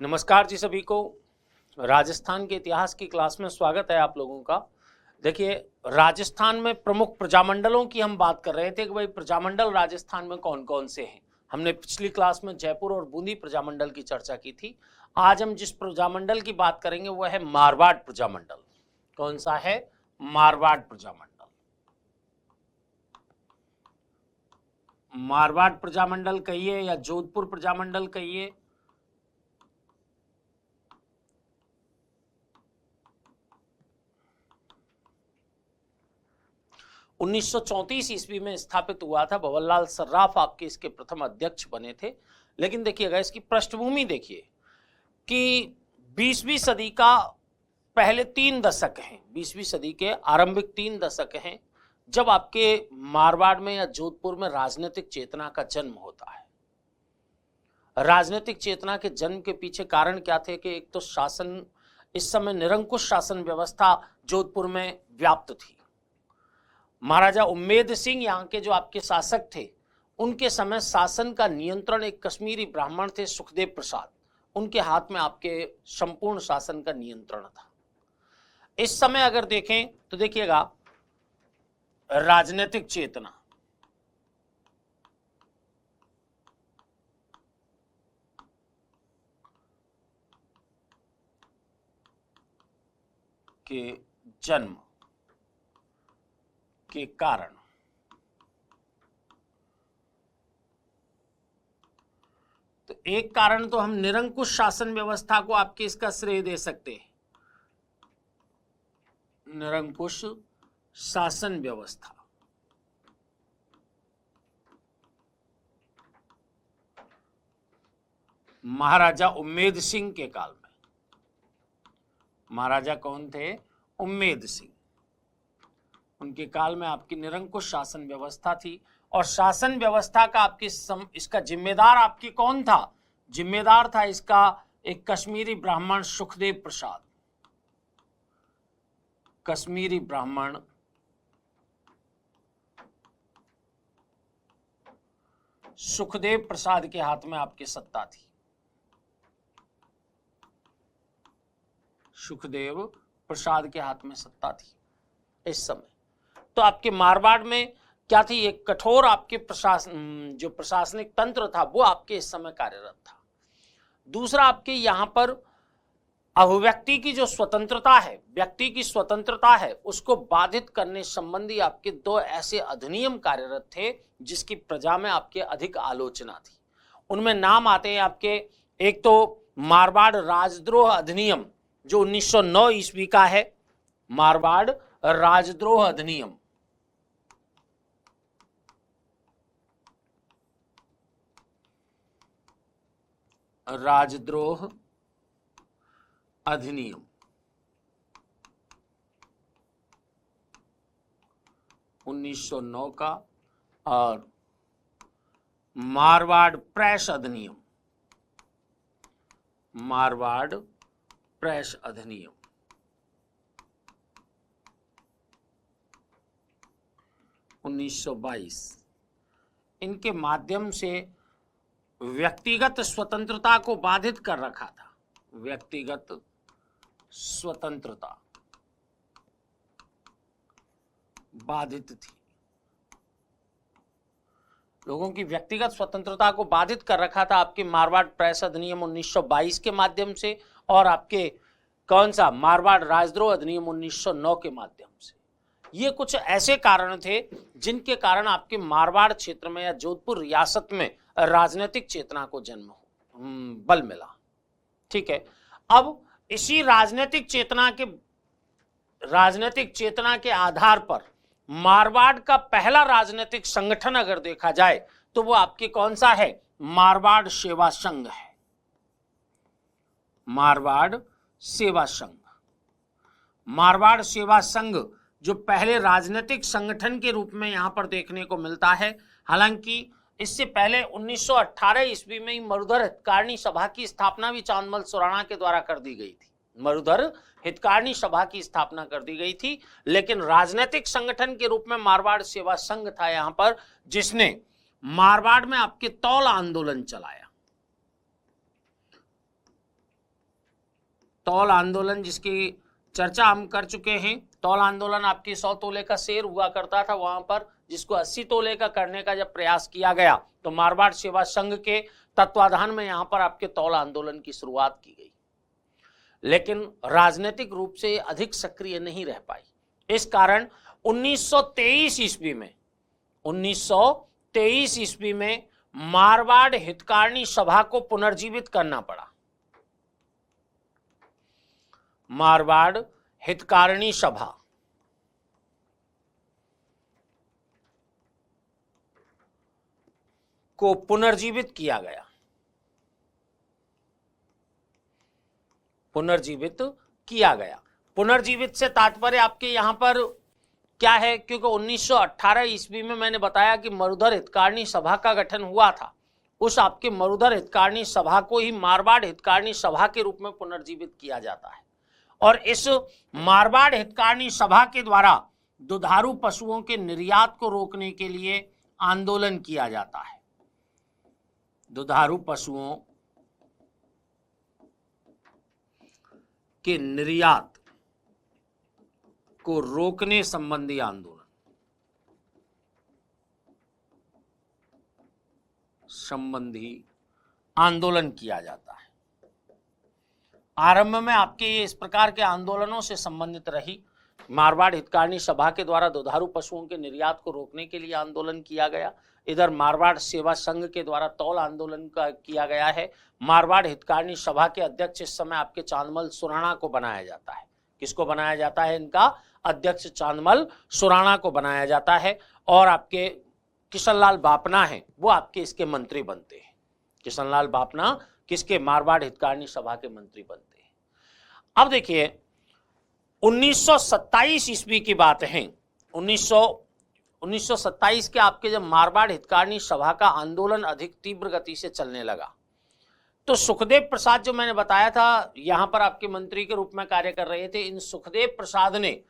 नमस्कार जी सभी को। राजस्थान के इतिहास की क्लास में स्वागत है आप लोगों का। देखिए, राजस्थान में प्रमुख प्रजामंडलों की हम बात कर रहे थे कि भाई प्रजामंडल राजस्थान में कौन कौन से हैं। हमने पिछली क्लास में जयपुर और बूंदी प्रजामंडल की चर्चा की थी। आज हम जिस प्रजामंडल की बात करेंगे वह है मारवाड़ प्रजामंडल। कौन सा है? मारवाड़ प्रजामंडल। मारवाड़ प्रजामंडल कहिए या जोधपुर प्रजामंडल कहिए, 1934 ईस्वी में स्थापित हुआ था। भंवरलाल सर्राफ आपके इसके प्रथम अध्यक्ष बने थे। लेकिन देखिएगा, इसकी पृष्ठभूमि देखिए कि 20वीं सदी का पहले 3 दशक हैं, 20वीं सदी के आरंभिक 3 दशक हैं जब आपके मारवाड़ में या जोधपुर में राजनीतिक चेतना का जन्म होता है। राजनीतिक चेतना के जन्म के पीछे कारण क्या थे कि एक तो शासन, इस समय निरंकुश शासन व्यवस्था जोधपुर में व्याप्त थी। महाराजा उम्मेद सिंह यहाँ के जो आपके शासक थे, उनके समय शासन का नियंत्रण एक कश्मीरी ब्राह्मण थे सुखदेव प्रसाद, उनके हाथ में आपके संपूर्ण शासन का नियंत्रण था। इस समय अगर देखें तो देखिएगा, राजनीतिक चेतना के जन्म के कारण तो एक कारण तो हम निरंकुश शासन व्यवस्था को आपके इसका श्रेय दे सकते हैं। निरंकुश शासन व्यवस्था, महाराजा उम्मेद सिंह के काल में। महाराजा कौन थे? उम्मेद सिंह। उनके काल में आपकी निरंकुश शासन व्यवस्था थी। और शासन व्यवस्था का आपकी इसका जिम्मेदार आपकी कौन था? जिम्मेदार था इसका एक कश्मीरी ब्राह्मण सुखदेव प्रसाद। कश्मीरी ब्राह्मण सुखदेव प्रसाद के हाथ में आपकी सत्ता थी। सुखदेव प्रसाद के हाथ में सत्ता थी इस समय। तो आपके मारवाड़ में क्या थी? एक कठोर आपके प्रशासन, जो प्रशासनिक तंत्र था वो आपके इस समय कार्यरत था। दूसरा, आपके यहाँ पर अभिव्यक्ति की जो स्वतंत्रता है, व्यक्ति की स्वतंत्रता है, उसको बाधित करने संबंधी आपके 2 ऐसे अधिनियम कार्यरत थे जिसकी प्रजा में आपके अधिक आलोचना थी। उनमें नाम आते हैं आपके, एक तो मारवाड़ राजद्रोह अधिनियम जो 1909 ईस्वी का है। मारवाड़ राजद्रोह अधिनियम, राजद्रोह अधिनियम 1909 का। और मारवाड़ प्रेस अधिनियम, मारवाड़ प्रेस अधिनियम 1922। इनके माध्यम से व्यक्तिगत स्वतंत्रता को बाधित कर रखा था। व्यक्तिगत स्वतंत्रता बाधित थी, लोगों की व्यक्तिगत स्वतंत्रता को बाधित कर रखा था आपके मारवाड़ प्रेस अधिनियम 1922 के माध्यम से, और आपके कौन सा? मारवाड़ राजद्रोह अधिनियम 1909 के माध्यम से। ये कुछ ऐसे कारण थे जिनके कारण आपके मारवाड़ क्षेत्र में या जोधपुर रियासत में राजनीतिक चेतना को बल मिला। ठीक है। अब इसी राजनीतिक चेतना के आधार पर मारवाड़ का पहला राजनीतिक संगठन अगर देखा जाए तो वो आपके कौन सा है? मारवाड़ सेवा संघ है। मारवाड़ सेवा संघ, मारवाड़ सेवा संघ जो पहले राजनीतिक संगठन के रूप में यहां पर देखने को मिलता है। हालांकि इससे पहले 1918 ईस्वी में ही मरुधर हितकारिणी सभा की स्थापना भी चांदमल सुराणा के द्वारा कर दी गई थी। मरुधर हितकारिणी सभा की स्थापना कर दी गई थी, लेकिन राजनीतिक संगठन के रूप में मारवाड़ सेवा संघ था यहां पर, जिसने मारवाड़ में आपके तौल आंदोलन चलाया। तौल आंदोलन जिसकी चर्चा हम कर चुके हैं। तौल आंदोलन आपकी 100 तोले का शेर हुआ करता था वहां पर, जिसको 80 तोले का करने का जब प्रयास किया गया तो मारवाड़ सेवा संघ के तत्वाधान में यहां पर आपके तौल आंदोलन की शुरुआत की गई, लेकिन राजनीतिक रूप से अधिक सक्रिय नहीं रह पाई। इस कारण 1923 ईस्वी में मारवाड़ हितकारिणी सभा को पुनर्जीवित करना पड़ा। मारवाड़ हितकारिणी सभा को पुनर्जीवित किया गया। पुनर्जीवित से तात्पर्य आपके यहां पर क्या है, क्योंकि 1918 ईस्वी में मैंने बताया कि मरुधर हितकारिणी सभा का गठन हुआ था। उस आपके मरुधर हितकारिणी सभा को ही मारवाड़ हितकारिणी सभा के रूप में पुनर्जीवित किया जाता है। और इस मारवाड़ हितकारिणी सभा के द्वारा दुधारू पशुओं के निर्यात को रोकने के लिए आंदोलन किया जाता है। दुधारू पशुओं के निर्यात को रोकने संबंधी आंदोलन किया जाता है। आरंभ में आपके ये इस प्रकार के आंदोलनों से संबंधित रही। मारवाड़ हितकारिणी सभा के द्वारा दुधारू पशुओं के निर्यात को रोकने के लिए आंदोलन किया गया। इधर मारवाड़ सेवा संघ के द्वारा तौल आंदोलन का किया गया है। मारवाड़ हितकारिणी सभा के अध्यक्ष इस समय आपके चांदमल सुराणा को बनाया जाता है। किसको बनाया जाता है? इनका अध्यक्ष चांदमल सुराणा को बनाया जाता है। और आपके किशनलाल बापना है वो आपके इसके मंत्री बनते हैं। किशनलाल बापना किसके? मारवाड़ हितकारिणी सभा के मंत्री बनते हैं। अब देखिए 1927 ईस्वी की बात है। 1927 के आपके जब मारवाड़ हितकारिणी सभा का आंदोलन अधिक तीव्र गति से चलने लगा तो सुखदेव प्रसाद जो मैंने बताया था यहां पर आपके मंत्री के रूप में कार्य कर रहे थे, इन सुखदेव प्रसाद ने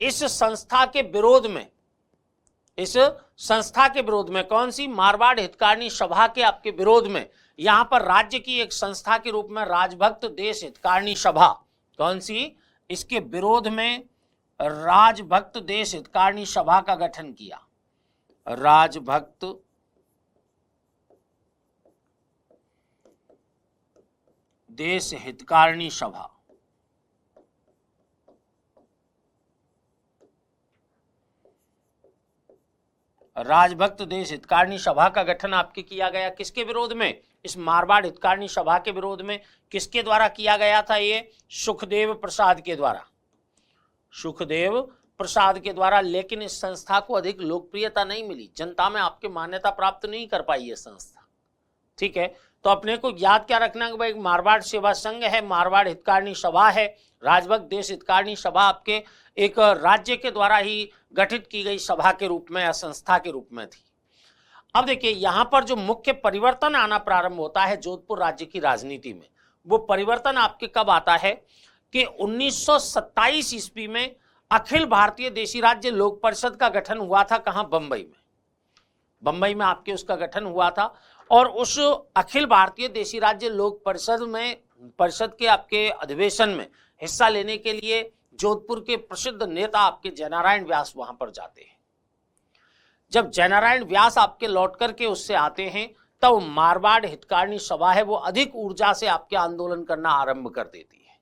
इस संस्था के विरोध में कौन सी? मारवाड़ हितकारिणी सभा के आपके विरोध में यहां पर राज्य की एक संस्था के रूप में राजभक्त देश हितकारिणी सभा, कौन सी? इसके विरोध में राजभक्त देश हितकारिणी सभा का गठन किया। राजभक्त देश हितकारिणी सभा। राजभक्त देश हितकारिणी सभा का गठन आपके किया गया किसके विरोध में? इस मारवाड़ हितकारिणी सभा के विरोध में। किसके द्वारा किया गया था? ये सुखदेव प्रसाद के द्वारा। सुखदेव प्रसाद के द्वारा। लेकिन इस संस्था को अधिक लोकप्रियता नहीं मिली, जनता में आपके मान्यता प्राप्त नहीं कर पाई ये संस्था। ठीक है, तो अपने को याद क्या रखना कि भाई मारवाड़ सेवा संघ है, मारवाड़ हितकारिणी सभा है, राजभक्त देश हितकारिणी सभा आपके एक राज्य के द्वारा ही गठित की गई सभा के रूप में या संस्था के रूप में थी। अब देखिए यहां पर जो मुख्य परिवर्तन आना प्रारंभ होता है जोधपुर राज्य की राजनीति में, वो परिवर्तन आपके कब आता है कि 1927 ईस्वी में अखिल भारतीय देशी राज्य लोक परिषद का गठन हुआ था। कहां? बंबई में। बंबई में आपके उसका गठन हुआ था। और उस अखिल भारतीय देशी राज्य लोक परिषद के आपके अधिवेशन में हिस्सा लेने के लिए जोधपुर के प्रसिद्ध नेता आपके जयनारायण व्यास वहां पर जाते हैं। जब जयनारायण व्यास आपके लौट करके उससे आते हैं तब मारवाड़ हितकारिणी सभा है वो अधिक ऊर्जा से आपके आंदोलन करना आरंभ कर देती है।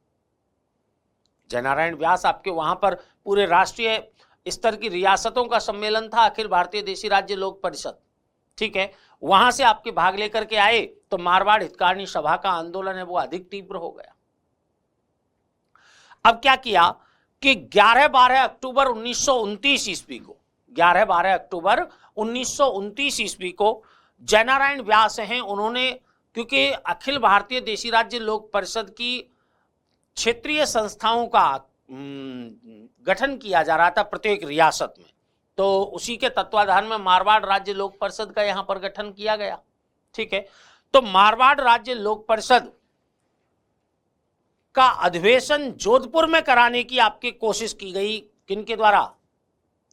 जयनारायण व्यास आपके वहां पर पूरे राष्ट्रीय स्तर की रियासतों का सम्मेलन था, अखिल भारतीय देशी राज्य लोक परिषद। ठीक है, वहां से आपके भाग लेकर के आए तो मारवाड़ हितकारिणी सभा का आंदोलन है वो अधिक तीव्र हो गया। अब क्या किया कि 11-12 अक्टूबर 1929 ईस्वी को 11-12 अक्टूबर 1929 ईस्वी को जयनारायण व्यास हैं, उन्होंने क्योंकि अखिल भारतीय देशी राज्य लोक परिषद की क्षेत्रीय संस्थाओं का गठन किया जा रहा था प्रत्येक रियासत में, तो उसी के तत्वाधान में मारवाड़ राज्य लोक परिषद का यहां पर गठन किया गया। ठीक है, तो मारवाड़ राज्य लोक परिषद का अधिवेशन जोधपुर में कराने की आपकी कोशिश की गई। किनके द्वारा?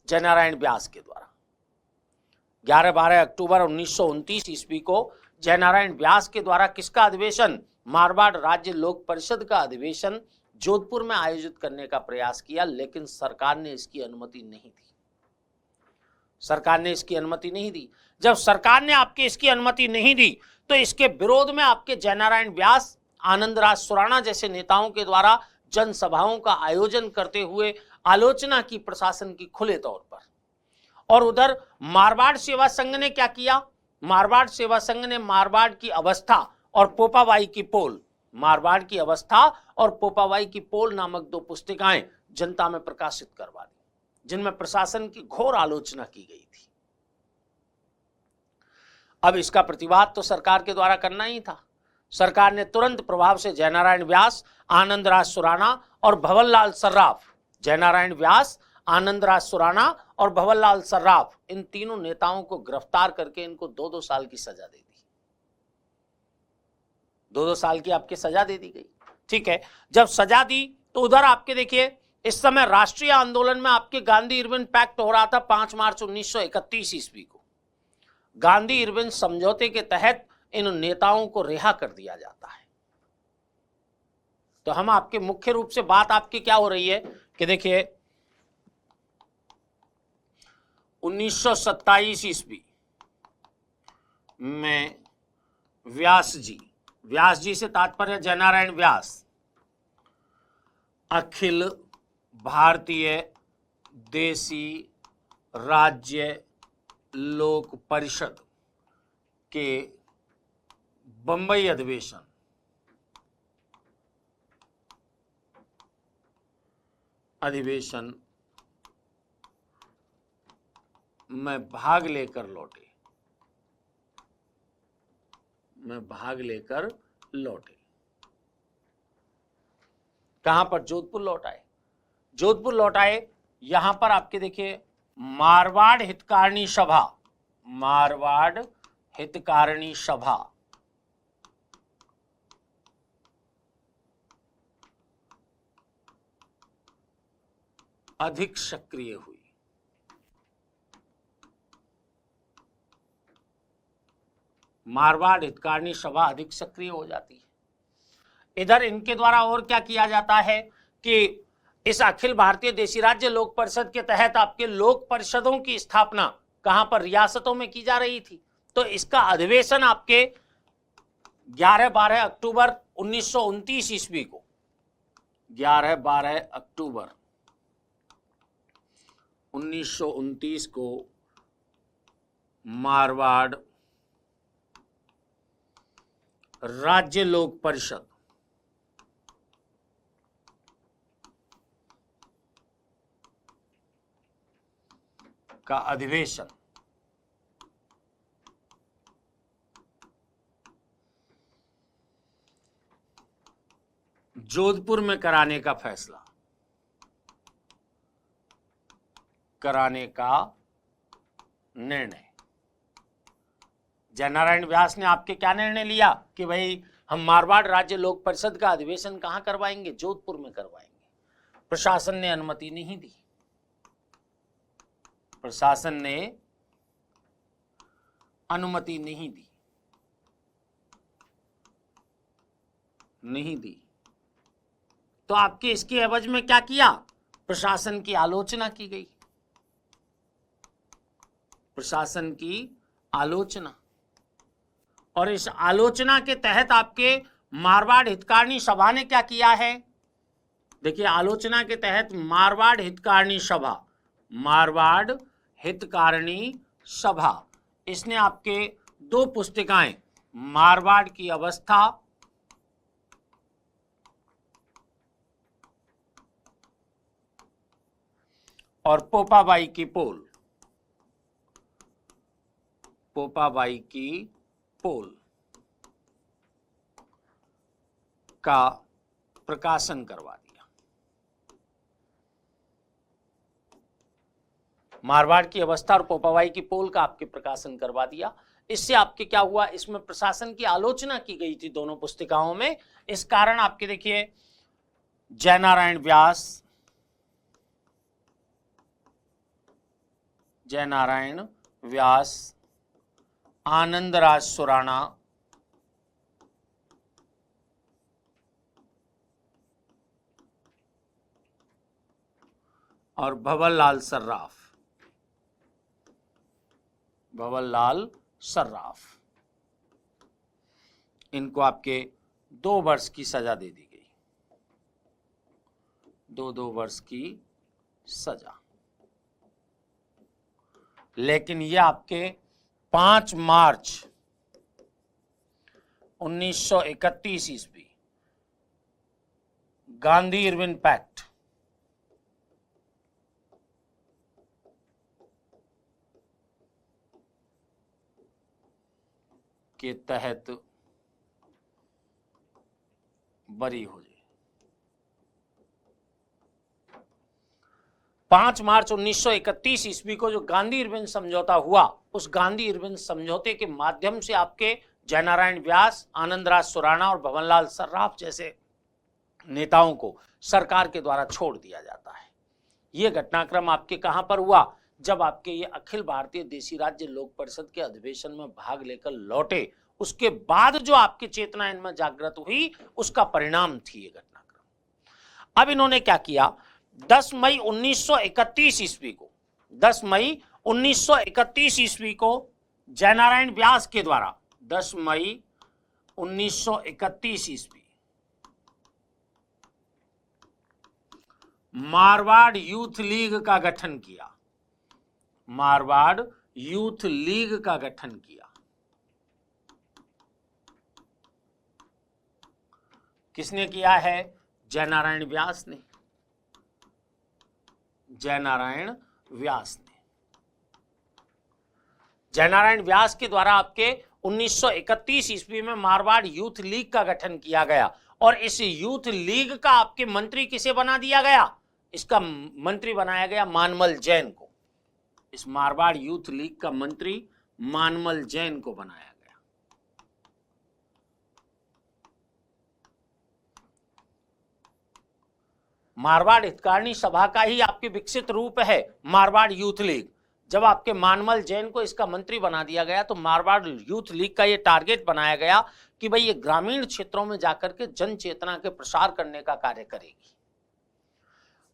जयनारायण व्यास के द्वारा। 11-12 अक्टूबर 1929 ईस्वी को जयनारायण व्यास के द्वारा किसका अधिवेशन? मारवाड़ राज्य लोक परिषद का अधिवेशन जोधपुर में आयोजित करने का प्रयास किया, लेकिन सरकार ने इसकी अनुमति नहीं दी। सरकार ने इसकी अनुमति नहीं दी। जब सरकार ने आपके इसकी अनुमति नहीं दी तो इसके विरोध में आपके जयनारायण व्यास, आनंदराज सुराणा जैसे नेताओं के द्वारा जनसभाओं का आयोजन करते हुए आलोचना की प्रशासन की खुले तौर पर। और उधर मारवाड़ सेवा संघ ने क्या किया? मारवाड़ सेवा संघ ने मारवाड़ की अवस्था और पोपाबाई की पोल, मारवाड़ की अवस्था और पोपाबाई की पोल नामक 2 पुस्तिकाएं जनता में प्रकाशित करवा दी, जिनमें प्रशासन की घोर आलोचना की गई थी। अब इसका प्रतिवाद तो सरकार के द्वारा करना ही था। सरकार ने तुरंत प्रभाव से जयनारायण व्यास, आनंदराज सुराणा और भवनलाल सर्राफ, जयनारायण व्यास, आनंदराज सुराणा और भवनलाल सर्राफ, इन तीनों नेताओं को गिरफ्तार करके इनको 2-2 साल की सजा दे दी। 2-2 साल की आपकी सजा दे दी गई। ठीक है, जब सजा दी तो उधर आपके देखिए इस समय राष्ट्रीय आंदोलन में आपके गांधी इरविन पैक्ट हो रहा था 5 मार्च 1931 ईस्वी को। गांधी इरविन समझौते के तहत इन नेताओं को रिहा कर दिया जाता है। तो हम आपके मुख्य रूप से बात आपकी क्या हो रही है कि देखिए 1927 ईस्वी में व्यास जी से तात्पर्य जयनारायण व्यास, अखिल भारतीय देसी राज्य लोक परिषद के बंबई अधिवेशन में भाग लेकर लौटे। कहां पर? जोधपुर लौट आए। जोधपुर लौट आए। यहां पर आपके देखिए मारवाड़ हितकारिणी सभा अधिक सक्रिय हुई। मारवाड़ हितकारिणी सभा अधिक सक्रिय हो जाती है। इधर इनके द्वारा और क्या किया जाता है कि इस अखिल भारतीय देशी राज्य लोक परिषद के तहत आपके लोक परिषदों की स्थापना कहां पर? रियासतों में की जा रही थी। तो इसका अधिवेशन आपके 11-12 अक्टूबर 1929 ईस्वी को, 11-12 अक्टूबर 1929 को मारवाड़ राज्य लोक परिषद का अधिवेशन जोधपुर में कराने का फैसला, कराने का निर्णय। जयनारायण व्यास ने आपके क्या निर्णय लिया कि भाई हम मारवाड़ राज्य लोक परिषद का अधिवेशन कहां करवाएंगे? जोधपुर में करवाएंगे। प्रशासन ने अनुमति नहीं दी। प्रशासन ने अनुमति नहीं दी। तो आपके इसके एवज में क्या किया? प्रशासन की आलोचना की गई। प्रशासन की आलोचना, और इस आलोचना के तहत आपके मारवाड़ हितकारिणी सभा ने क्या किया है? देखिए आलोचना के तहत मारवाड़ हितकारिणी सभा इसने आपके 2 पुस्तिकाएं, मारवाड़ की अवस्था और पोपाबाई की पोल का प्रकाशन करवा दिया। मारवाड़ की अवस्था और पोपाबाई की पोल का आपके प्रकाशन करवा दिया। इससे आपके क्या हुआ? इसमें प्रशासन की आलोचना की गई थी दोनों पुस्तिकाओं में। इस कारण आपके देखिए जयनारायण व्यास, आनंदराज सुराणा और भंवरलाल सर्राफ। भंवरलाल सर्राफ, इनको आपके 2 वर्ष की सजा दे दी गई, 2 वर्ष की सजा। लेकिन ये आपके 5 मार्च 1931 ईस्वी गांधी इरविन पैक्ट के तहत बरी हो गए। 5 मार्च 1931 ईस्वी को जो गांधी इरविन समझौता हुआ, उस गांधी इरविन समझौते के माध्यम से आपके जयनारायण व्यास, आनंदराज सुराणा और भंवरलाल सर्राफ जैसे नेताओं को सरकार के द्वारा छोड़ दिया जाता है। यह घटनाक्रम आपके कहां पर हुआ? जब आपके ये अखिल भारतीय देशी राज्य लोक परिषद के अधिवेशन में भाग लेकर लौटे, उसके बाद जो आपकी चेतना इनमें जागृत हुई, उसका परिणाम थी ये घटनाक्रम। अब इन्होंने क्या किया? 10 मई 1931 ईस्वी को 10 मई 1931 ईस्वी को जयनारायण व्यास के द्वारा 10 मई 1931 ईस्वी मारवाड़ यूथ लीग का गठन किया। मारवाड़ यूथ लीग का गठन किया। किसने किया है? जयनारायण व्यास ने। जयनारायण व्यास ने। जयनारायण व्यास के द्वारा आपके 1931 ईस्वी में मारवाड़ यूथ लीग का गठन किया गया और इस यूथ लीग का आपके मंत्री किसे बना दिया गया? इसका मंत्री बनाया गया मानमल जैन को। इस मारवाड़ यूथ लीग का मंत्री मानमल जैन को बनाया गया। मारवाड़ हितकारिणी सभा का ही आपके विकसित रूप है मारवाड़ यूथ लीग। जब आपके मानमल जैन को इसका मंत्री बना दिया गया तो मारवाड़ यूथ लीग का ये टारगेट बनाया गया कि भाई ये ग्रामीण क्षेत्रों में जाकर के जन चेतना के प्रसार करने का कार्य करेगी,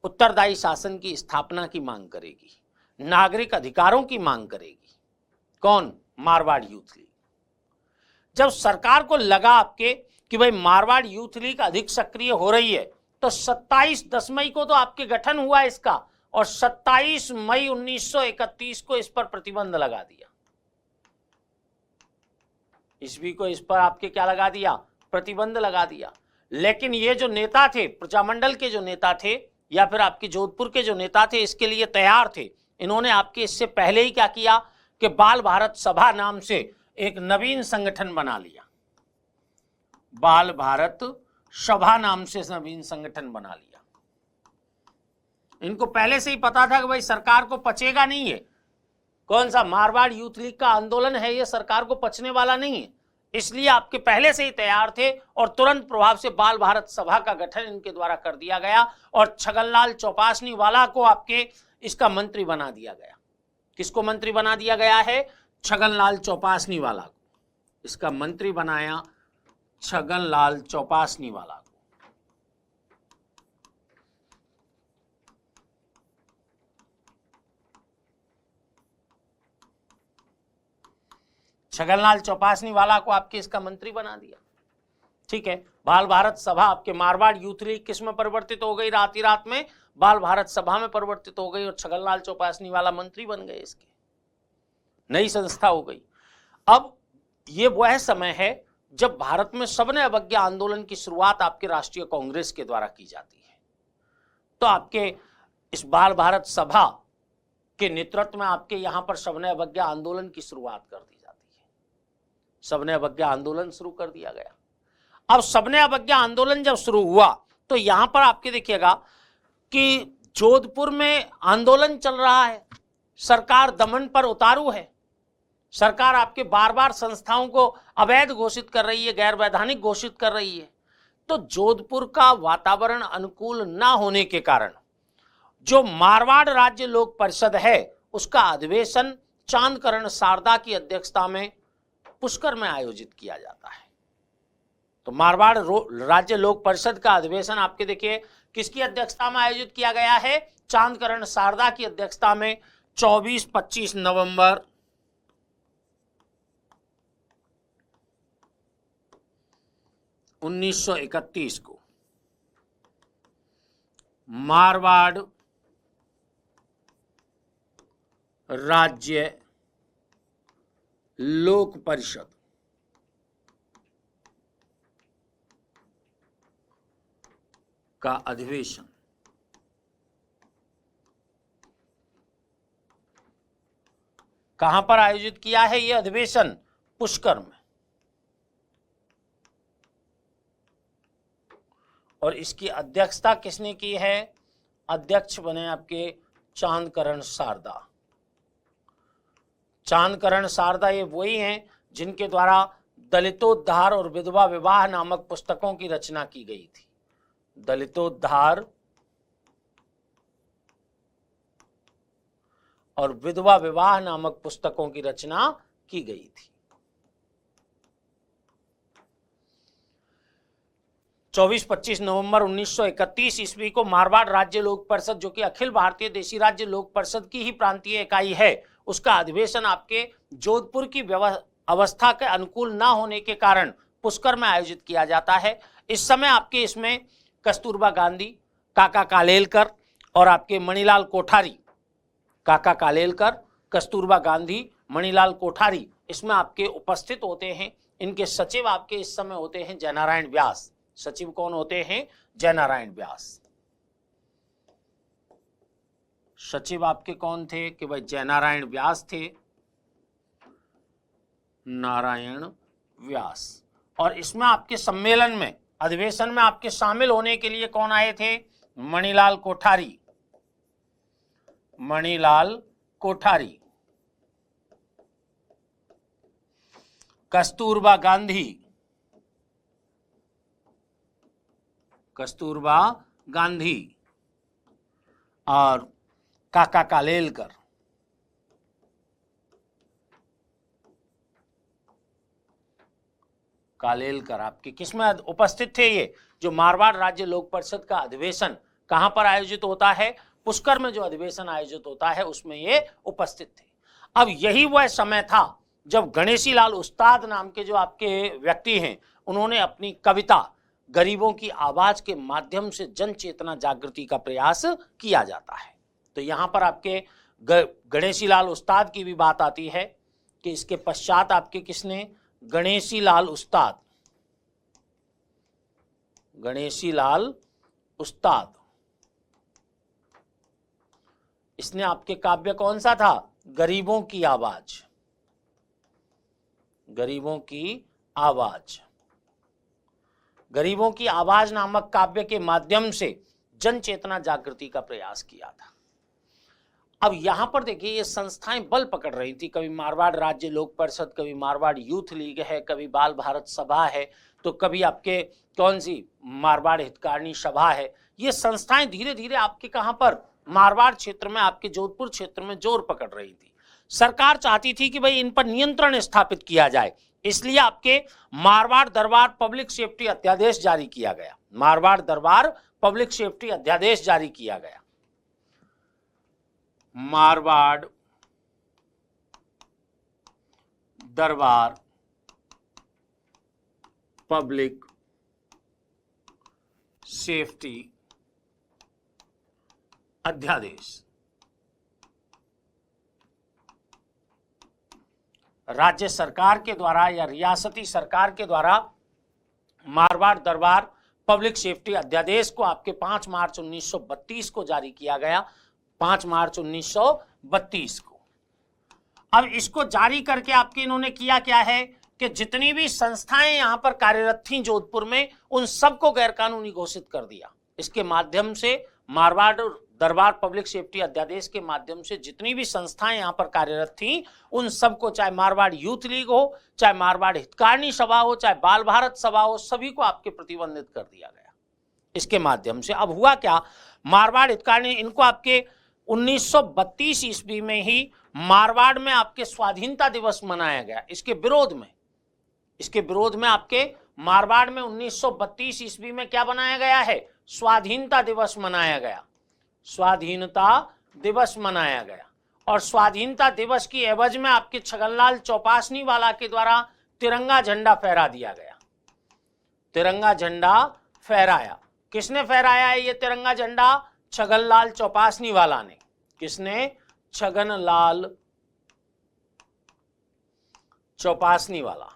उत्तरदायी शासन की स्थापना की मांग करेगी, नागरिक अधिकारों की मांग करेगी। कौन? Marwar youth league. जब सरकार को लगा आपके कि भाई मारवाड़ यूथ लीग अधिक सक्रिय हो रही है, तो 10 मई को तो आपके गठन हुआ इसका और 27 मई 1931 को इस पर प्रतिबंध लगा दिया। ईस्वी को इस पर आपके क्या लगा दिया? प्रतिबंध लगा दिया। लेकिन ये जो नेता थे, प्रजामंडल के जो नेता थे या फिर आपके जोधपुर के जो नेता थे, इसके लिए तैयार थे। इन्होंने आपके इससे पहले ही क्या किया कि बाल भारत सभा नाम से एक नवीन संगठन बना लिया। बाल भारत सभा नाम से नवीन संगठन बना लिया। इनको पहले से ही पता था कि भाई सरकार को पचेगा नहीं है। कौन सा? मारवाड़ यूथ लीग का आंदोलन है, ये सरकार को पचने वाला नहीं है। इसलिए आपके पहले से ही तैयार थे और तुरंत प्रभाव से बाल भारत सभा का गठन इनके द्वारा कर दिया गया और छगनलाल चौपासनी वाला को आपके इसका मंत्री बना दिया गया। किसको मंत्री बना दिया गया है? छगनलाल चौपासनी वाला को इसका मंत्री बनाया, छगनलाल चौपासनी वाला को। छगनलाल चौपासनी वाला को आपके इसका मंत्री बना दिया। ठीक है। बाल भारत सभा आपके मारवाड़ यूथ लीग किस में परिवर्तित हो गई? रात ही रात में बाल भारत सभा में परिवर्तित हो गई और छगनलाल चौपासनी वाला मंत्री बन गए। इसके नई संस्था हो गई। अब ये वह समय है जब भारत में सबने अवज्ञा आंदोलन की शुरुआत आपके राष्ट्रीय कांग्रेस के द्वारा की जाती है। तो आपके इस बाल भारत सभा के नेतृत्व में आपके यहां पर सबने अवज्ञा आंदोलन की शुरुआत कर दी जाती है। सबने अवज्ञा आंदोलन शुरू कर दिया गया। अब सबने अवज्ञा आंदोलन जब शुरू हुआ तो यहां पर आपके देखिएगा कि जोधपुर में आंदोलन चल रहा है, सरकार दमन पर उतारू है। सरकार आपके बार बार संस्थाओं को अवैध घोषित कर रही है, गैर वैधानिक घोषित कर रही है। तो जोधपुर का वातावरण अनुकूल ना होने के कारण जो मारवाड़ राज्य लोक परिषद है उसका अधिवेशन चांदकरण शारदा की अध्यक्षता में पुष्कर में आयोजित किया जाता है। तो मारवाड़ राज्य लोक परिषद का अधिवेशन आपके देखिए किसकी अध्यक्षता में आयोजित किया गया है? चांदकरण शारदा की अध्यक्षता में 24-25 नवंबर 1931 को मारवाड़ राज्य लोक परिषद का अधिवेशन कहां पर आयोजित किया है? यह अधिवेशन पुष्कर में, और इसकी अध्यक्षता किसने की है? अध्यक्ष बने आपके चांदकरण शारदा। चांदकरण शारदा ये वही हैं जिनके द्वारा दलितोद्धार और विधवा विवाह नामक पुस्तकों की रचना की गई थी। दलितोद्धार और विधवा विवाह नामक पुस्तकों की रचना की गई थी। 24-25 नवंबर 1931 ईस्वी को मारवाड़ राज्य लोक परिषद, जो कि अखिल भारतीय देशी राज्य लोक परिषद की ही प्रांतीय इकाई है, उसका अधिवेशन आपके जोधपुर की अवस्था के अनुकूल ना होने के कारण पुष्कर में आयोजित किया जाता है। इस समय आपके इसमें कस्तूरबा गांधी, काका कालेलकर और आपके मणिलाल कोठारी, काका कालेलकर, कस्तूरबा गांधी, मणिलाल कोठारी इसमें आपके उपस्थित होते हैं। इनके सचिव आपके इस समय होते हैं जयनारायण व्यास। सचिव कौन होते हैं? जयनारायण व्यास। सचिव आपके कौन थे? कि भाई जयनारायण व्यास थे, नारायण व्यास। और इसमें आपके सम्मेलन में, अधिवेशन में आपके शामिल होने के लिए कौन आए थे? मणिलाल कोठारी। मणिलाल कोठारी, कस्तूरबा गांधी, कस्तूरबा गांधी और काका कालेलकर। कालेलकर आपके किसमें उपस्थित थे? ये जो मारवाड़ राज्य लोक परिषद का अधिवेशन कहां पर आयोजित होता है? पुष्कर में जो अधिवेशन आयोजित होता है उसमें ये उपस्थित थे। अब यही वह समय था जब गणेशी लाल उस्ताद नाम के जो आपके व्यक्ति हैं, उन्होंने अपनी कविता गरीबों की आवाज के माध्यम से जन चेतना जागृति का प्रयास किया जाता है। तो यहां पर आपके गणेशी लाल उस्ताद की भी बात आती है कि इसके पश्चात आपके किसने? गणेशी लाल उस्ताद। गणेशी लाल उस्ताद, इसने आपके काव्य कौन सा था? गरीबों की आवाज। गरीबों की आवाज, गरीबों की आवाज नामक काव्य के माध्यम से जन चेतना जागृति का प्रयास किया था। अब यहां पर देखिए ये संस्थाएं बल पकड़ रही थी। कभी मारवाड़ राज्य लोक परिषद, कभी मारवाड़ यूथ लीग है, कभी बाल भारत सभा है, तो कभी आपके कौन सी मारवाड़ हितकारिणी सभा है। ये संस्थाएं धीरे धीरे आपके कहां पर? मारवाड़ क्षेत्र में, आपके जोधपुर क्षेत्र में जोर पकड़ रही थी। सरकार चाहती थी कि भाई इन पर नियंत्रण स्थापित किया जाए, इसलिए आपके मारवाड़ दरबार पब्लिक सेफ्टी अध्यादेश जारी किया गया। मारवाड़ दरबार पब्लिक सेफ्टी अध्यादेश जारी किया गया। मारवाड़ दरबार पब्लिक सेफ्टी अध्यादेश राज्य सरकार के द्वारा या रियासती सरकार के द्वारा मारवाड़ दरबार पब्लिक सेफ्टी अध्यादेश को आपके 5 मार्च 1932 को जारी किया गया। 5 मार्च 1932 को। अब इसको जारी करके आपके इन्होंने किया क्या है कि जितनी भी संस्थाएं यहां पर कार्यरत थीं जोधपुर में, उन सबको गैरकानूनी घोषित कर दिया। इसके माध्यम से मारवाड़ दरबार पब्लिक सेफ्टी अध्यादेश के माध्यम से जितनी भी संस्थाएं यहां पर कार्यरत थीं, उन सबको, चाहे मारवाड़ यूथ लीग हो, चाहे मारवाड़ हितकारिणी सभा हो, चाहे बाल भारत सभा हो, सभी को आपके प्रतिबंधित कर दिया गया इसके माध्यम से। अब हुआ क्या? मारवाड़ हितकारिणी, इनको आपके 1932 ईस्वी में ही मारवाड़ में आपके स्वाधीनता दिवस मनाया गया। इसके विरोध में आपके मारवाड़ में 1932 ईस्वी में क्या बनाया गया है? स्वाधीनता दिवस मनाया गया। स्वाधीनता दिवस मनाया गया। और स्वाधीनता दिवस की एवज में आपके छगनलाल चौपासनी वाला के द्वारा तिरंगा झंडा फहरा दिया गया। तिरंगा झंडा फहराया। किसने फहराया है ये तिरंगा झंडा? छगनलाल चौपासनी वाला ने। किसने? छगनलाल चौपासनी वाला।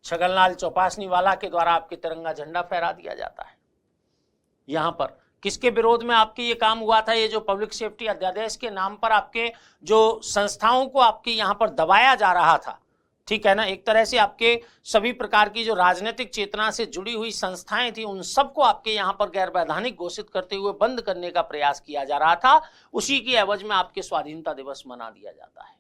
छगनलाल चौपासनी वाला के द्वारा आपके तिरंगा झंडा फहरा दिया जाता है। यहां पर किसके विरोध में आपके ये काम हुआ था? ये जो पब्लिक सेफ्टी अध्यादेश के नाम पर आपके जो संस्थाओं को आपके यहां पर दबाया जा रहा था, ठीक है ना, एक तरह से आपके सभी प्रकार की जो राजनीतिक चेतना से जुड़ी हुई संस्थाएं थी उन सबको आपके यहां पर गैर वैधानिक घोषित करते हुए बंद करने का प्रयास किया जा रहा था। उसी की एवज में आपके स्वाधीनता दिवस मना दिया जाता है।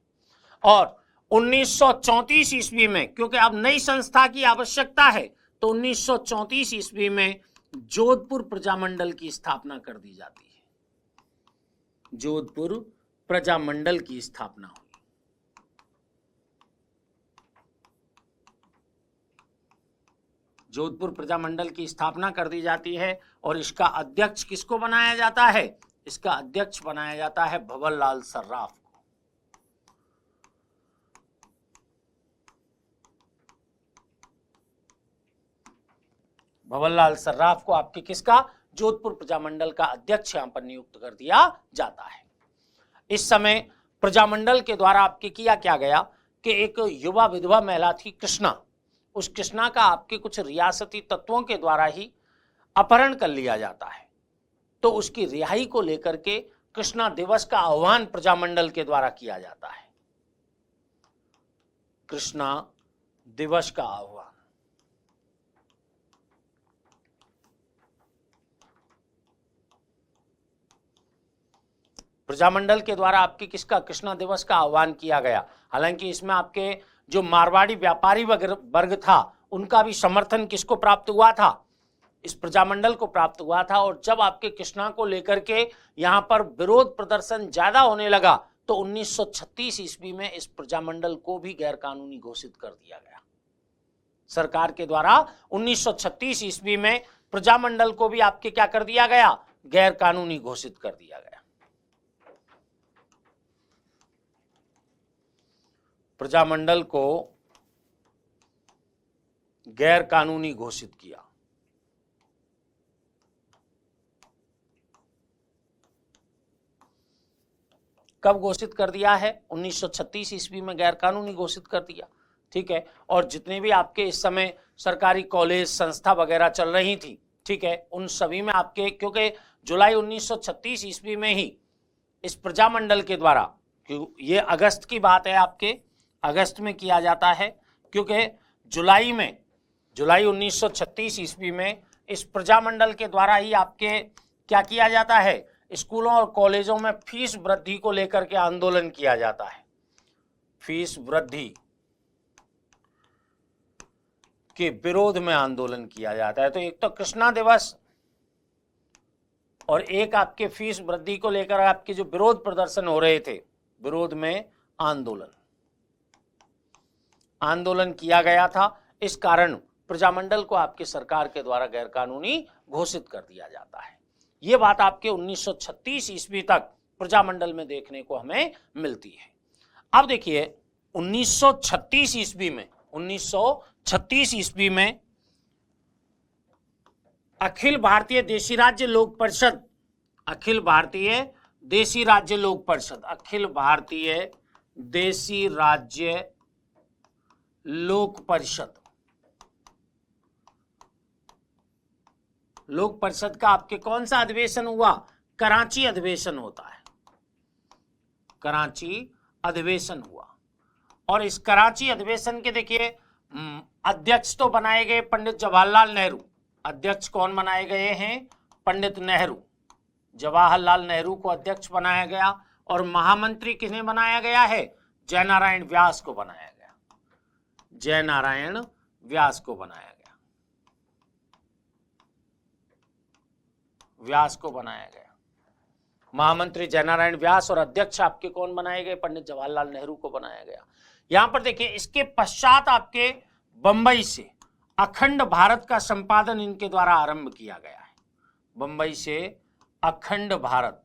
और 1934 ईस्वी में, क्योंकि अब नई संस्था की आवश्यकता है, तो 1934 ईस्वी में जोधपुर प्रजामंडल की स्थापना कर दी जाती है। जोधपुर प्रजामंडल की स्थापना हुई। जोधपुर प्रजामंडल की स्थापना कर दी जाती है और इसका अध्यक्ष किसको बनाया जाता है? इसका अध्यक्ष बनाया जाता है भंवरलाल सर्राफ को। भंवरलाल सर्राफ को आपके किसका? जोधपुर प्रजामंडल का अध्यक्ष यहां पर नियुक्त कर दिया जाता है। इस समय प्रजामंडल के द्वारा आपके किया क्या गया कि एक युवा विधवा महिला थी कृष्णा, उस कृष्णा का आपके कुछ रियासती तत्वों के द्वारा ही अपहरण कर लिया जाता है। तो उसकी रिहाई को लेकर के कृष्णा दिवस का आह्वान प्रजामंडल के द्वारा किया जाता है। कृष्णा दिवस का आह्वान। प्रजामंडल के द्वारा आपके किसका? कृष्णा दिवस का आह्वान किया गया। हालांकि इसमें आपके जो मारवाड़ी व्यापारी वर्ग था उनका भी समर्थन किसको प्राप्त हुआ था? इस प्रजामंडल को प्राप्त हुआ था। और जब आपके कृष्णा को लेकर के यहां पर विरोध प्रदर्शन ज्यादा होने लगा तो 1936 ईस्वी में इस प्रजामंडल को भी गैर कानूनी घोषित कर दिया गया। सरकार के द्वारा 1936 ईस्वी में प्रजामंडल को भी आपके क्या कर दिया गया? गैर कानूनी घोषित कर दिया गया। प्रजामंडल को गैर कानूनी घोषित किया। कब घोषित कर दिया है? 1936 ईस्वी में गैर कानूनी घोषित कर दिया। ठीक है। और जितने भी आपके इस समय सरकारी कॉलेज संस्था वगैरह चल रही थी, ठीक है, उन सभी में आपके, क्योंकि जुलाई 1936 ईस्वी में ही इस प्रजामंडल के द्वारा, ये अगस्त की बात है, आपके अगस्त में किया जाता है, क्योंकि जुलाई 1936 ईस्वी में इस प्रजामंडल के द्वारा ही आपके क्या किया जाता है? स्कूलों और कॉलेजों में फीस वृद्धि को लेकर के आंदोलन किया जाता है। फीस वृद्धि के विरोध में आंदोलन किया जाता है। तो एक तो कृष्णा दिवस और एक आपके फीस वृद्धि को लेकर आपके जो विरोध प्रदर्शन हो रहे थे, विरोध में आंदोलन किया गया था। इस कारण प्रजामंडल को आपके सरकार के द्वारा गैर कानूनी घोषित कर दिया जाता है। ये बात आपके 1936 ईस्वी तक प्रजामंडल में देखने को हमें मिलती है। अब देखिए 1936 ईस्वी में अखिल भारतीय देशी राज्य लोक परिषद, अखिल भारतीय देशी राज्य लोक परिषद, अखिल भारतीय देशी राज्य लोक परिषद, लोक परिषद का आपके कौन सा अधिवेशन हुआ? कराची अधिवेशन होता है, कराची अधिवेशन हुआ। और इस कराची अधिवेशन के देखिए अध्यक्ष तो बनाए गए पंडित जवाहरलाल नेहरू। अध्यक्ष कौन बनाए गए हैं? पंडित नेहरू, जवाहरलाल नेहरू को अध्यक्ष बनाया गया। और महामंत्री किन्हें बनाया गया है? जयनारायण व्यास को बनाया गया, जयनारायण व्यास को बनाया गया, व्यास को बनाया गया। महामंत्री जयनारायण व्यास और अध्यक्ष आपके कौन बनाए गए? पंडित जवाहरलाल नेहरू को बनाया गया। यहां पर देखिए इसके पश्चात आपके बंबई से अखंड भारत का संपादन इनके द्वारा आरंभ किया गया है। बंबई से अखंड भारत,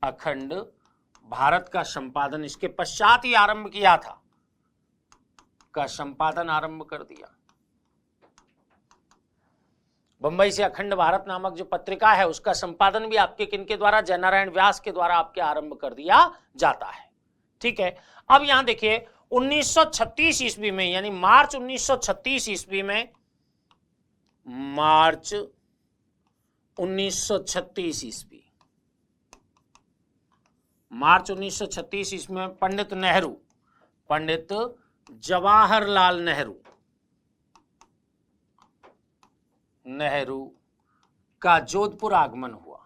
अखंड भारत का संपादन इसके पश्चात ही आरंभ किया था, का संपादन आरंभ कर दिया। बंबई से अखंड भारत नामक जो पत्रिका है उसका संपादन भी आपके किनके द्वारा, जयनारायण व्यास के द्वारा आपके आरंभ कर दिया जाता है। ठीक है, अब यहां देखिए 1936 ईस्वी में, यानी मार्च 1936 ईस्वी में, मार्च 1936 ईस्वी, मार्च 1936 ईस्वी में पंडित नेहरू, पंडित जवाहरलाल नेहरू, नेहरू का जोधपुर आगमन हुआ।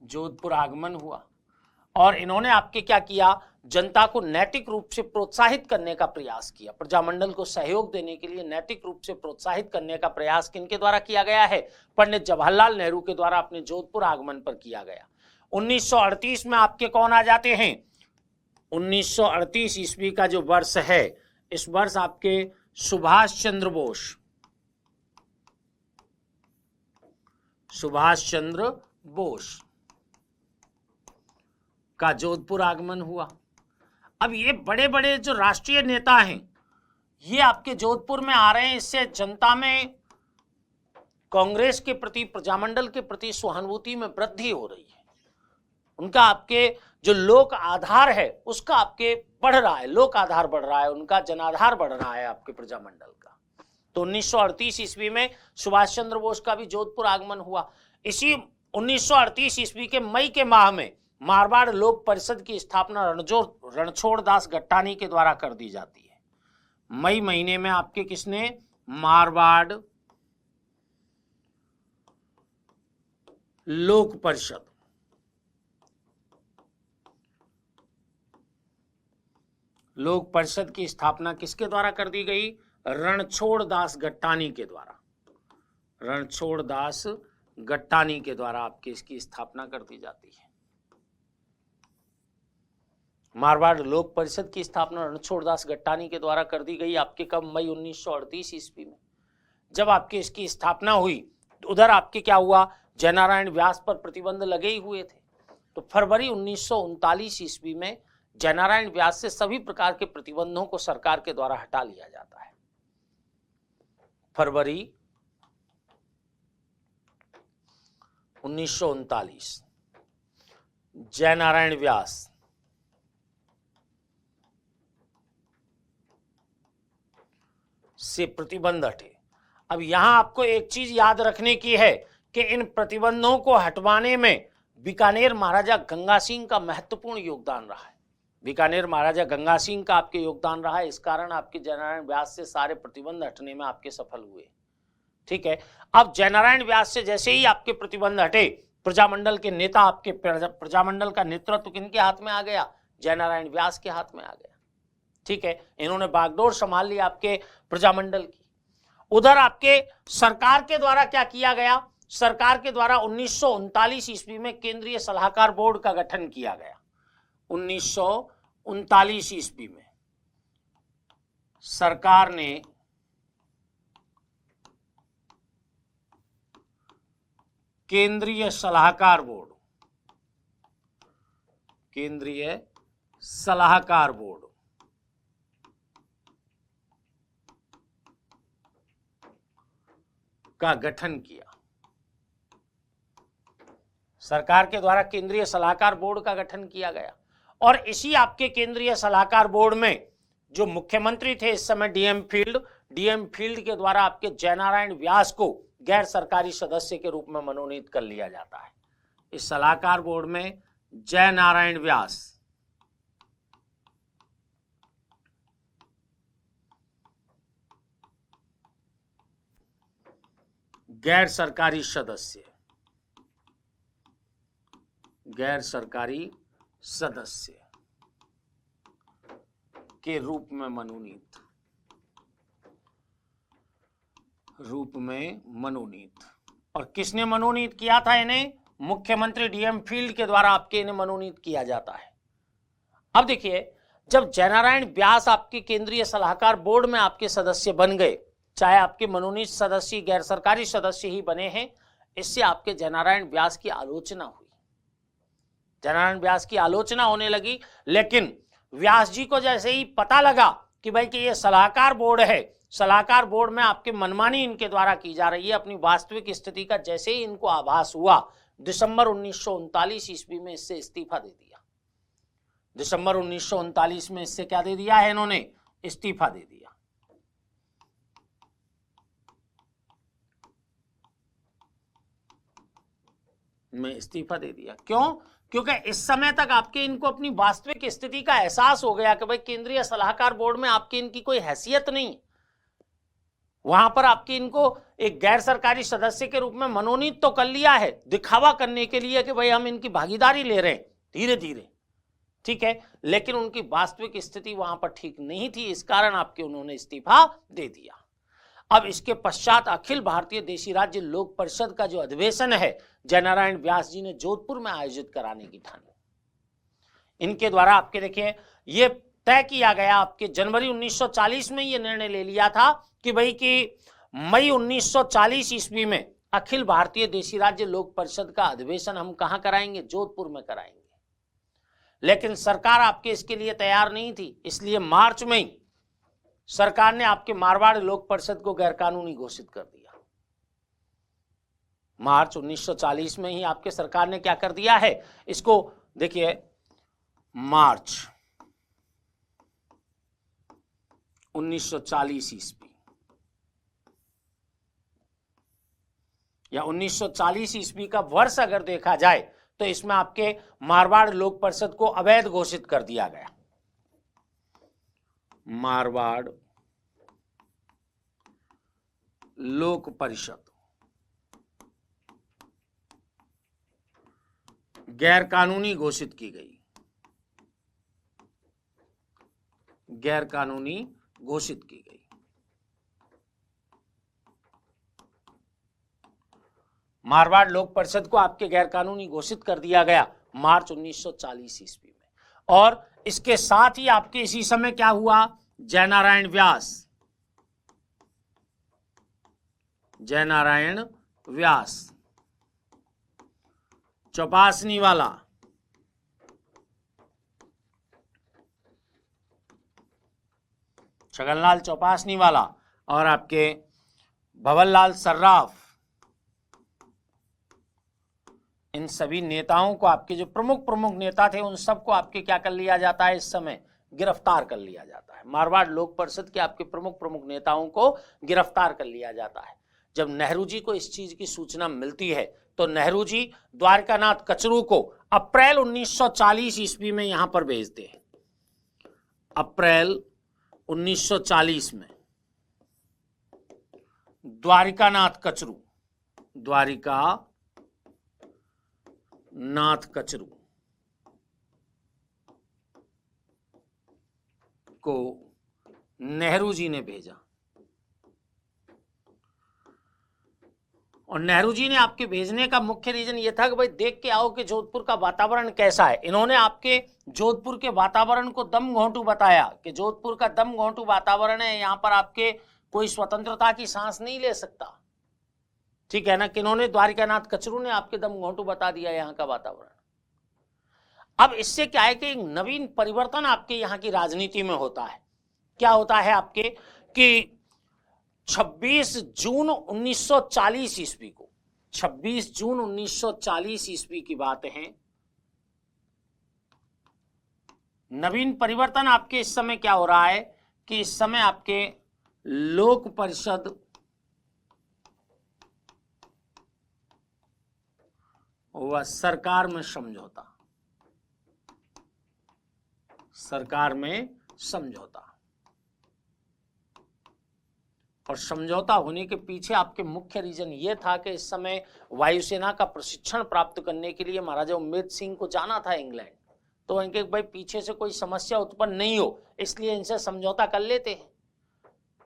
जोधपुर आगमन हुआ और इन्होंने आपके क्या किया, जनता को नैतिक रूप से प्रोत्साहित करने का प्रयास किया। प्रजामंडल को सहयोग देने के लिए नैतिक रूप से प्रोत्साहित करने का प्रयास किनके द्वारा किया गया है, पंडित जवाहरलाल नेहरू के द्वारा अपने जोधपुर आगमन पर किया गया। 1938 में आपके कौन आ जाते हैं, 1938 ईस्वी का जो वर्ष है, इस वर्ष आपके सुभाष चंद्र बोस, सुभाष चंद्र बोस का जोधपुर आगमन हुआ। अब ये बड़े बड़े जो राष्ट्रीय नेता हैं ये आपके जोधपुर में आ रहे हैं, इससे जनता में कांग्रेस के प्रति, प्रजामंडल के प्रति सहानुभूति में वृद्धि हो रही है। उनका आपके जो लोक आधार है उसका आपके बढ़ रहा है, लोक आधार बढ़ रहा है, उनका जनाधार बढ़ रहा है आपके प्रजामंडल का। तो 1938 ईस्वी में सुभाष चंद्र बोस का भी जोधपुर आगमन हुआ। इसी 1938 ईस्वी के मई के माह में मारवाड़ लोक परिषद की स्थापना रणछोड़ दास गट्टानी के द्वारा कर दी जाती है। मई महीने में आपके किसने, मारवाड़ लोक परिषद, लोक परिषद की स्थापना किसके द्वारा कर दी गई, रणछोड़ दास गट्टानी के द्वारा, रणछोड़ दास गट्टानी के द्वारा आपके इसकी स्थापना कर दी जाती है। मारवाड़ लोक परिषद की स्थापना रणछोड़ दास गट्टानी के द्वारा कर दी गई आपके कब, मई 1938 ईस्वी में। जब आपके इसकी स्थापना हुई तो उधर आपके क्या हुआ, जयनारायण व्यास पर प्रतिबंध लगे ही हुए थे। तो फरवरी 1939 ईस्वी में जयनारायण व्यास से सभी प्रकार के प्रतिबंधों को सरकार के द्वारा हटा लिया जाता है। फरवरी 1939 जयनारायण व्यास से प्रतिबंध हटे। अब यहां आपको एक चीज याद रखने की है कि इन प्रतिबंधों को हटवाने में बीकानेर महाराजा गंगा सिंह का महत्वपूर्ण योगदान रहा है। बीकानेर महाराजा गंगा सिंह का आपके योगदान रहा है, इस कारण आपके जयनारायण व्यास से सारे प्रतिबंध हटने में आपके सफल हुए। ठीक है, अब जयनारायण व्यास से जैसे ही आपके प्रतिबंध हटे, प्रजामंडल के नेता, आपके प्रजामंडल का नेतृत्व किनके हाथ में आ गया, जयनारायण व्यास के हाथ में आ गया। ठीक है, इन्होंने बागडोर संभाल ली आपके प्रजामंडल की। उधर आपके सरकार के द्वारा क्या किया गया, सरकार के द्वारा 1939 ईस्वी में केंद्रीय सलाहकार बोर्ड का गठन किया गया। 1939 ईस्वी में सरकार ने केंद्रीय सलाहकार बोर्ड, केंद्रीय सलाहकार बोर्ड का गठन किया। सरकार के द्वारा केंद्रीय सलाहकार बोर्ड का गठन किया गया और इसी आपके केंद्रीय सलाहकार बोर्ड में जो मुख्यमंत्री थे इस समय डीएम फील्ड के द्वारा आपके जयनारायण व्यास को गैर सरकारी सदस्य के रूप में मनोनीत कर लिया जाता है। इस सलाहकार बोर्ड में जयनारायण व्यास गैर सरकारी सदस्य, गैर सरकारी सदस्य के रूप में मनोनीत और किसने मनोनीत किया था इन्हें, मुख्यमंत्री डीएम फील्ड के द्वारा आपके इन्हें मनोनीत किया जाता है। अब देखिए जब जयनारायण व्यास आपके केंद्रीय सलाहकार बोर्ड में आपके सदस्य बन गए, चाहे आपके मनोनीत सदस्य गैर सरकारी सदस्य ही बने हैं, इससे आपके जयनारायण व्यास की आलोचना हुई, जयनारायण व्यास की आलोचना होने लगी। लेकिन व्यास जी को जैसे ही पता लगा कि भाई कि ये सलाहकार बोर्ड है, सलाहकार बोर्ड में आपके मनमानी इनके द्वारा की जा रही है, अपनी वास्तविक स्थिति का जैसे ही इनको आभास हुआ, दिसंबर 1939 ईस्वी में इससे इस्तीफा दे दिया। दिसंबर 1939 में इससे क्या दे दिया है इन्होंने? इस्तीफा दे दिया। में इस्तीफा दे दिया। क्यों? क्योंकि इस समय तक आपके इनको अपनी वास्तविक स्थिति का एहसास हो गया कि भाई केंद्रीय सलाहकार बोर्ड में आपकी इनकी कोई हैसियत नहीं, वहां पर आपकी इनको एक गैर सरकारी सदस्य के रूप में मनोनीत तो कर लिया है, दिखावा करने के लिए कि भाई हम इनकी भागीदारी ले रहे हैं धीरे धीरे, ठीक है, लेकिन उनकी वास्तविक स्थिति वहां पर ठीक नहीं थी, इस कारण आपके उन्होंने इस्तीफा दे दिया। अब इसके पश्चात अखिल भारतीय देशी राज्य लोक परिषद का जो अधिवेशन है, जयनारायण व्यास जी ने जोधपुर में आयोजित कराने की ठानी। इनके द्वारा आपके देखिए ये तय किया गया, आपके जनवरी 1940 में ये निर्णय ले लिया था कि भाई कि मई 1940 ईस्वी में अखिल भारतीय देशी राज्य लोक परिषद का अधिवेशन हम कहां कराएंगे? जोधपुर में कराएंगे। लेकिन सरकार आपके इसके लिए तैयार नहीं थी, इसलिए मार्च में ही सरकार ने आपके मारवाड़ लोक परिषद को गैरकानूनी घोषित कर दिया। मार्च 1940 में ही आपके सरकार ने क्या कर दिया है इसको, देखिए मार्च 1940 ईस्वी या 1940 ईस्वी का वर्ष अगर देखा जाए तो इसमें आपके मारवाड़ लोक परिषद को अवैध घोषित कर दिया गया। मारवाड़ लोक परिषद गैर कानूनी घोषित की गई, गैर कानूनी घोषित की गई। मारवाड़ लोक परिषद को आपके गैर कानूनी घोषित कर दिया गया मार्च 1940 ईस्वी में। और इसके साथ ही आपके इसी समय क्या हुआ, जयनारायण व्यास चौपासनी वाला छगनलाल चौपासनी वाला और आपके भवनलाल सर्राफ, इन सभी नेताओं को, आपके जो प्रमुख नेता थे उन सबको आपके क्या कर लिया जाता है, इस समय गिरफ्तार कर लिया जाता है। मारवाड़ लोक परिषद के आपके प्रमुख नेताओं को गिरफ्तार कर लिया जाता है। जब नेहरू जी को इस चीज की सूचना मिलती है तो नेहरू जी द्वारकानाथ कचरू को अप्रैल 1940 ईस्वी में यहां पर भेजते हैं। अप्रैल 1940 में द्वारकानाथ कचरू को नेहरू जी ने भेजा। और नेहरू जी ने आपके भेजने का मुख्य रीजन ये था कि भाई देख के आओ कि जोधपुर का वातावरण कैसा है। इन्होंने आपके जोधपुर के वातावरण को दम घोंटू बताया कि जोधपुर का दम घोंटू वातावरण है, यहाँ पर आपके कोई स्वतंत्रता की सांस नहीं ले सकता, ठीक है ना। कि इन्होंने द्वारकानाथ कचरू ने आपके दम घोंटू बता दिया यहाँ का वातावरण। अब इससे क्या है कि एक नवीन परिवर्तन आपके यहाँ की राजनीति में होता है। क्या होता है आपके कि 26 जून 1940 ईस्वी को, 26 जून 1940 ईस्वी की बात है, नवीन परिवर्तन आपके इस समय क्या हो रहा है कि इस समय आपके लोक परिषद व सरकार में समझौता। और समझौता होने के पीछे आपके मुख्य रीजन ये था कि इस समय वायुसेना का प्रशिक्षण प्राप्त करने के लिए महाराजा उम्मेद सिंह को जाना था इंग्लैंड, तो इनके भाई पीछे से कोई समस्या उत्पन्न नहीं हो, इसलिए इनसे समझौता कर लेते हैं,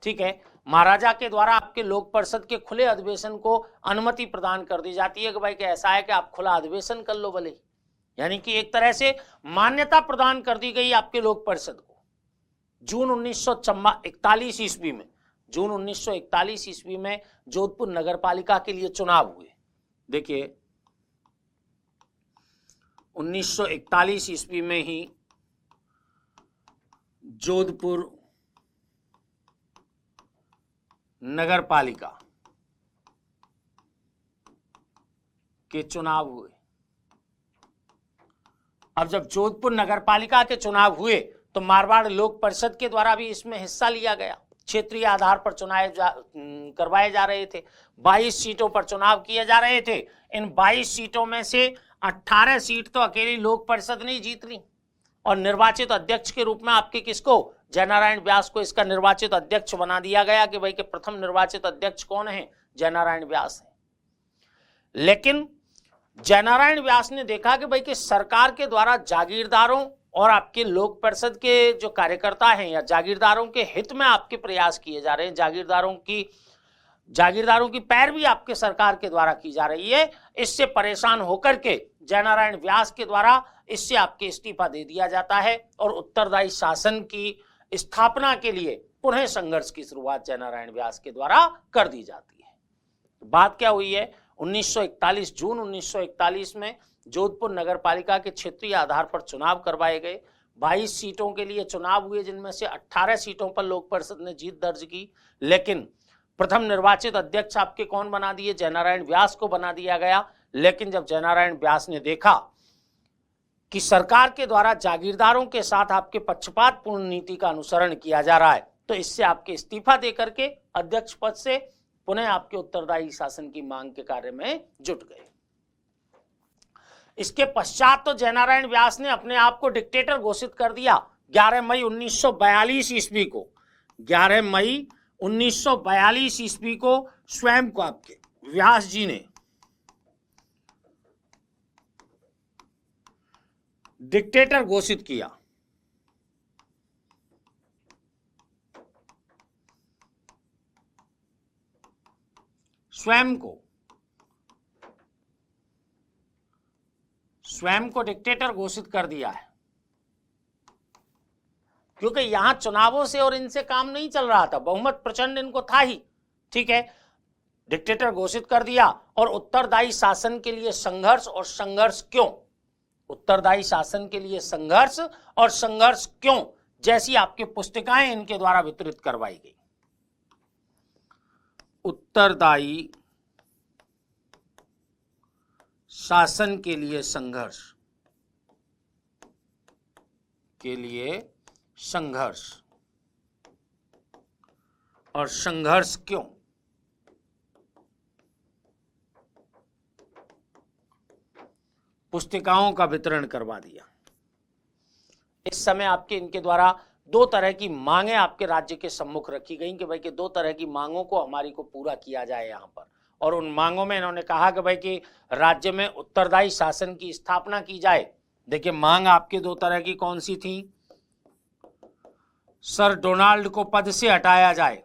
ठीक है। महाराजा के द्वारा आपके लोक परिषद के खुले अधिवेशन को अनुमति प्रदान कर दी जाती है कि भाई कि ऐसा है कि आप खुला अधिवेशन कर लो भले, यानी कि एक तरह से मान्यता प्रदान कर दी गई आपके लोक परिषद को। जून 1941 ईस्वी में, जून 1941 ईस्वी में जोधपुर नगरपालिका के लिए चुनाव हुए। देखिए 1941 ईस्वी में ही जोधपुर नगरपालिका के चुनाव हुए। अब जब जोधपुर नगरपालिका के चुनाव हुए तो मारवाड़ लोक परिषद के द्वारा भी इसमें हिस्सा लिया गया। क्षेत्रीय आधार पर चुनाव करवाए जा रहे थे। 22 सीटों पर चुनाव किए जा रहे थे। इन 22 सीटों में से 18 सीट तो अकेली लोक परिषद ने जीत ली और निर्वाचित अध्यक्ष के रूप में आपके किसको, जयनारायण व्यास को इसका निर्वाचित अध्यक्ष बना दिया गया कि भाई के प्रथम निर्वाचित अध्यक्ष कौन है, जयनारायण व्यास है। लेकिन जयनारायण व्यास ने देखा कि भाई कि सरकार के द्वारा जागीरदारों और आपके लोक परिषद के जो कार्यकर्ता हैं या जागीरदारों के हित में आपके प्रयास किए जा रहे हैं, जागीरदारों की पैरवी आपके सरकार के द्वारा की जा रही है। इससे परेशान होकर के जयनारायण व्यास के द्वारा इससे आपके इस्तीफा दे दिया जाता है और उत्तरदायी शासन की स्थापना के लिए पुनः संघर्ष की शुरुआत जयनारायण व्यास के द्वारा कर दी जाती है। बात क्या हुई है, 1941 जून 1941 में जोधपुर नगरपालिका के क्षेत्रीय आधार पर चुनाव करवाए गए। 22 सीटों के लिए चुनाव हुए जिनमें से 18 सीटों पर लोक परिषद ने जीत दर्ज की। लेकिन प्रथम निर्वाचित अध्यक्ष आपके कौन बना दिए, जयनारायण व्यास को बना दिया गया। लेकिन जब जयनारायण व्यास ने देखा कि सरकार के द्वारा जागीरदारों के साथ आपके पक्षपातपूर्ण नीति का अनुसरण किया जा रहा है तो इससे आपके इस्तीफा देकर के अध्यक्ष पद से पुनः आपके उत्तरदायी शासन की मांग के कार्य में जुट गए। इसके पश्चात तो जयनारायण व्यास ने अपने आप को डिक्टेटर घोषित कर दिया। 11 मई 1942 ईस्वी को 11 मई 1942 ईस्वी को स्वयं को आपके व्यास जी ने डिक्टेटर घोषित किया। स्वयं को डिक्टेटर घोषित कर दिया है क्योंकि यहां चुनावों से और इनसे काम नहीं चल रहा था, बहुमत प्रचंड इनको था ही, ठीक है। डिक्टेटर घोषित कर दिया और उत्तरदायी शासन के लिए संघर्ष, और संघर्ष क्यों, उत्तरदायी शासन के लिए संघर्ष और संघर्ष क्यों जैसी आपकी पुस्तिकाएं इनके द्वारा वितरित करवाई गई। उत्तरदायी शासन के लिए संघर्ष और संघर्ष क्यों, पुस्तिकाओं का वितरण करवा दिया। इस समय आपके इनके द्वारा दो तरह की मांगें आपके राज्य के सम्मुख रखी गई कि भाई कि दो तरह की मांगों को हमारी को पूरा किया जाए यहाँ पर। और उन मांगों में इन्होंने कहा कि भाई कि राज्य में उत्तरदायी शासन की स्थापना की जाए। देखिए मांग आपके दो तरह की कौन सी थी, सर डोनाल्ड को पद से हटाया जाए,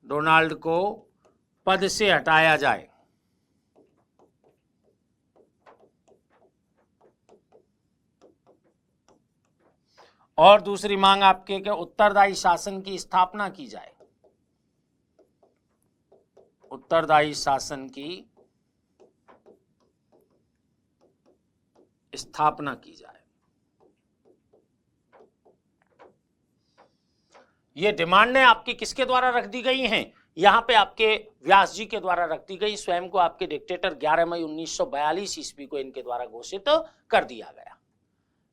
डोनाल्ड को पद से हटाया जाए, और दूसरी मांग आपके के उत्तरदायी शासन की स्थापना की जाए, उत्तरदायी शासन की स्थापना की जाए। ये डिमांडें आपकी किसके द्वारा रख दी गई हैं, यहां पे आपके व्यास जी के द्वारा रख दी गई। स्वयं को आपके डिक्टेटर 11 मई 1942 ईस्वी को इनके द्वारा घोषित कर दिया गया।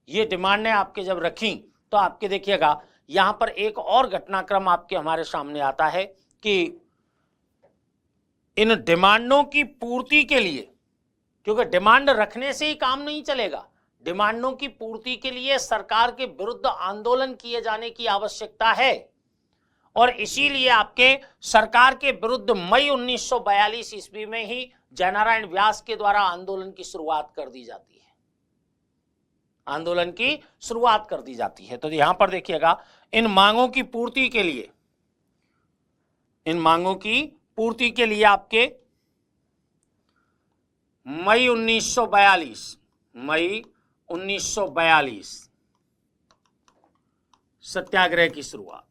ये डिमांडें आपके जब रखी तो आपके देखिएगा यहां पर एक और घटनाक्रम आपके हमारे सामने आता है कि इन डिमांडों की पूर्ति के लिए, क्योंकि डिमांड रखने से ही काम नहीं चलेगा, डिमांडों की पूर्ति के लिए सरकार के विरुद्ध आंदोलन किए जाने की आवश्यकता है। और इसीलिए आपके सरकार के विरुद्ध मई 1942 ईस्वी में ही जयनारायण व्यास के द्वारा आंदोलन की शुरुआत कर दी जाती है, आंदोलन की शुरुआत कर दी जाती है। तो यहां पर देखिएगा इन मांगों की पूर्ति के लिए, इन मांगों की पूर्ति के लिए आपके मई 1942 सत्याग्रह की शुरुआत,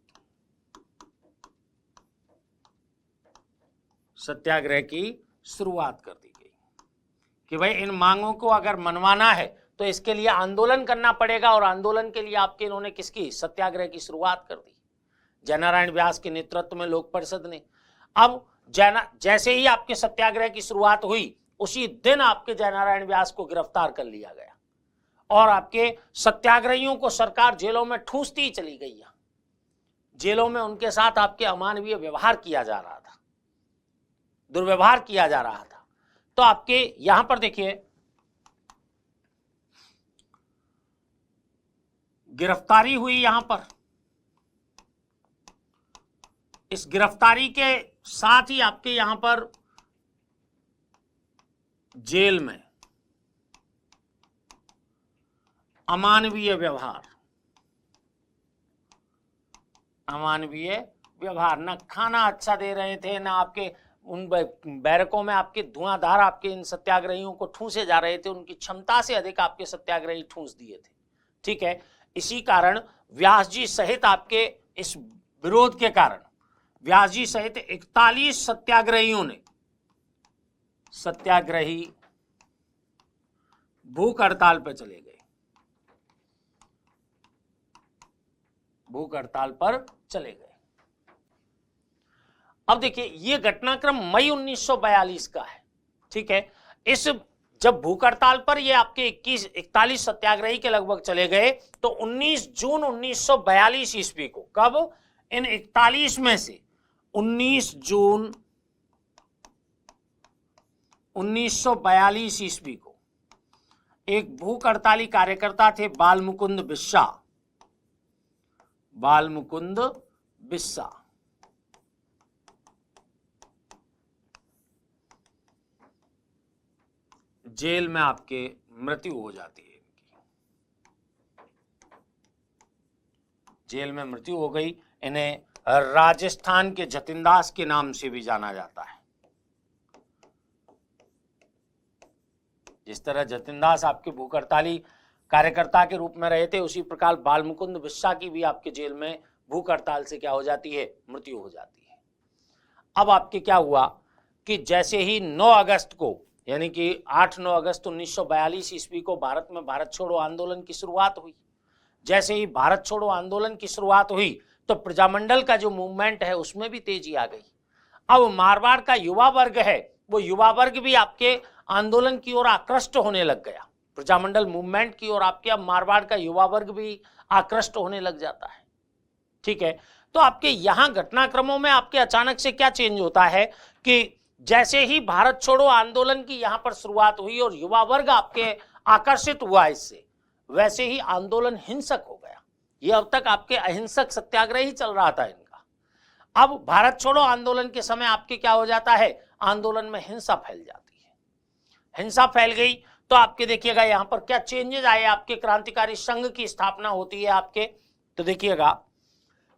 सत्याग्रह की शुरुआत कर दी गई कि भाई इन मांगों को अगर मनवाना है तो इसके लिए आंदोलन करना पड़ेगा, और आंदोलन के लिए आपके इन्होंने किसकी, सत्याग्रह की शुरुआत कर दी जयनारायण व्यास के नेतृत्व में लोक परिषद ने। अब जैसे ही आपके सत्याग्रह की शुरुआत हुई उसी दिन आपके जयनारायण व्यास को गिरफ्तार कर लिया गया और आपके सत्याग्रहियों को सरकार जेलों में ठूंसती ही चली गई। जेलों में उनके साथ आपके अमानवीय व्यवहार किया जा रहा था, दुर्व्यवहार किया जा रहा था। तो आपके यहां पर देखिए गिरफ्तारी हुई, यहां पर इस गिरफ्तारी के साथ ही आपके यहां पर जेल में अमानवीय व्यवहार, अमानवीय व्यवहार, ना खाना अच्छा दे रहे थे, ना आपके उन बैरकों में आपके धुआंधार आपके इन सत्याग्रहियों को ठूंसे जा रहे थे, उनकी क्षमता से अधिक आपके सत्याग्रही ठूंस दिए थे। ठीक है, इसी कारण व्यास जी सहित आपके इस विरोध के कारण व्यास जी सहित 41 सत्याग्रहियों ने सत्याग्रही भूख हड़ताल पर चले गए, भूख हड़ताल पर चले गए। अब देखिए ये घटनाक्रम मई 1942 का है। ठीक है, इस जब भूख हड़ताल पर ये आपके 41 सत्याग्रही के लगभग चले गए तो 19 जून 1942 ईस्वी को, कब, इन 41 में से 19 जून 1942 ईस्वी को एक भूख हड़ताली कार्यकर्ता थे बालमुकुंद बिस्सा, बालमुकुंद बिस्सा, जेल में आपके मृत्यु हो जाती है इनकी, जेल में मृत्यु हो गई। इन्हें राजस्थान के जतिनदास के नाम से भी जाना जाता है। जिस तरह जतिनदास आपके भूख हड़ताली कार्यकर्ता के रूप में रहे थे, उसी प्रकार बालमुकुंद बिस्सा की भी आपके जेल में भूख हड़ताल से क्या हो जाती है, मृत्यु हो जाती है। अब आपके क्या हुआ कि जैसे ही 9 अगस्त को, यानी कि 8-9 अगस्त 1942 ईस्वी को भारत में भारत छोड़ो आंदोलन की शुरुआत हुई। जैसे ही भारत छोड़ो आंदोलन की शुरुआत हुई तो प्रजामंडल का जो मूवमेंट है उसमें भी तेजी आ गई। अब मारवाड़ का युवा वर्ग है, वो युवा वर्ग भी आपके आंदोलन की ओर आकृष्ट होने लग गया, प्रजामंडल मूवमेंट की ओर आपके अब मारवाड़ का युवा वर्ग भी आकृष्ट होने लग जाता है। ठीक है, तो आपके यहां घटनाक्रमों में आपके अचानक से क्या चेंज होता है कि जैसे ही भारत छोड़ो आंदोलन की यहां पर शुरुआत हुई और युवा वर्ग आपके आकर्षित हुआ इससे, वैसे ही आंदोलन हिंसक हो गया। ये अब तक आपके अहिंसक सत्याग्रह ही चल रहा था इनका। अब भारत छोड़ो आंदोलन के समय आपके क्या हो जाता है, आंदोलन में हिंसा फैल जाती है। हिंसा फैल गई तो आपके देखिएगा यहां पर क्या चेंजेस आए, आपके क्रांतिकारी संघ की स्थापना होती है आपके। तो देखिएगा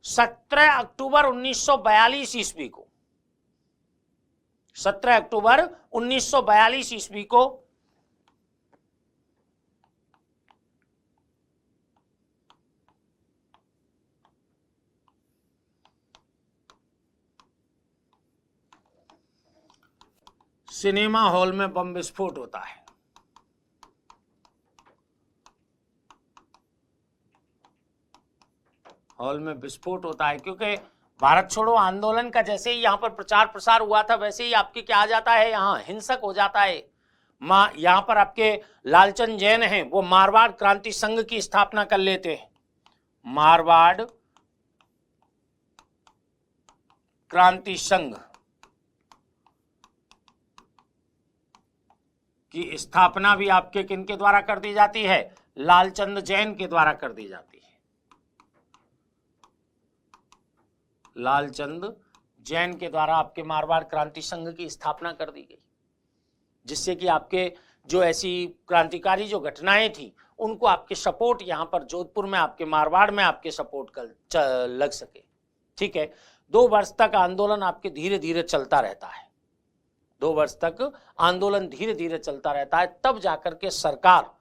17 अक्टूबर 1942 ईस्वी को, 17 अक्टूबर 1942 ईस्वी को सिनेमा हॉल में बम विस्फोट होता है। हॉल में विस्फोट होता है क्योंकि भारत छोड़ो आंदोलन का जैसे ही यहां पर प्रचार प्रसार हुआ था, वैसे ही आपके क्या आ जाता है, यहां हिंसक हो जाता है। यहां पर आपके लालचंद जैन हैं, वो मारवाड़ क्रांति संघ की स्थापना कर लेते हैं। मारवाड़ क्रांति संघ की स्थापना भी आपके किनके द्वारा कर दी जाती है, लालचंद जैन के द्वारा कर दी जाती है। लालचंद जैन के द्वारा आपके मारवाड़ क्रांति संघ की स्थापना कर दी गई, जिससे कि आपके जो ऐसी क्रांतिकारी जो घटनाएं थी उनको आपके सपोर्ट यहाँ पर जोधपुर में आपके मारवाड़ में आपके सपोर्ट कर लग सके। ठीक है, 2 वर्ष तक आंदोलन आपके धीरे धीरे चलता रहता है, 2 वर्ष तक आंदोलन धीरे धीरे चलता रहता है। तब जाकर के सरकार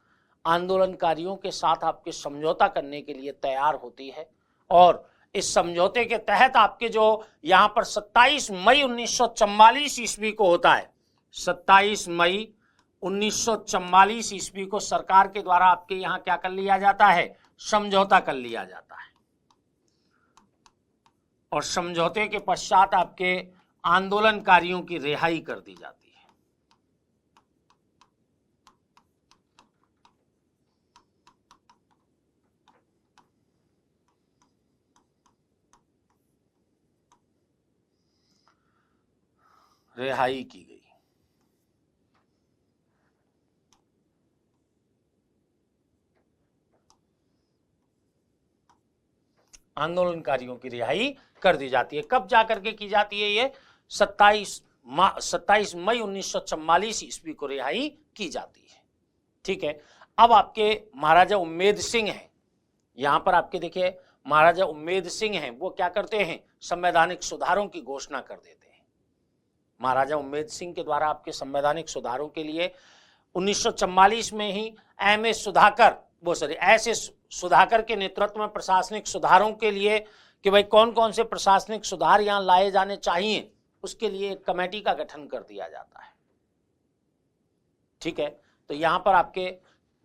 आंदोलनकारियों के साथ आपके समझौता करने के लिए तैयार होती है और इस समझौते के तहत आपके जो यहां पर 27 मई 1944 ईस्वी को होता है, 27 मई 1944 ईस्वी को सरकार के द्वारा आपके यहां क्या कर लिया जाता है, समझौता कर लिया जाता है। और समझौते के पश्चात आपके आंदोलनकारियों की रिहाई कर दी जाती है। रिहाई की गई। आंदोलनकारियों की रिहाई कर दी जाती है। कब जाकर के की जाती है ये, 27 मई 1944 ईस्वी को रिहाई की जाती है। ठीक है, अब आपके महाराजा उम्मेद सिंह हैं, यहां पर आपके देखिए महाराजा उम्मेद सिंह हैं, वो क्या करते हैं, संवैधानिक सुधारों की घोषणा कर देते हैं। महाराजा उम्मेद सिंह के द्वारा आपके संवैधानिक सुधारों के लिए 1944 में ही ऐसे सुधाकर के नेतृत्व में प्रशासनिक सुधारों के लिए कि भाई कौन कौन से प्रशासनिक सुधार यहां लाए जाने चाहिए, उसके लिए एक कमेटी का गठन कर दिया जाता है। ठीक है, तो यहां पर आपके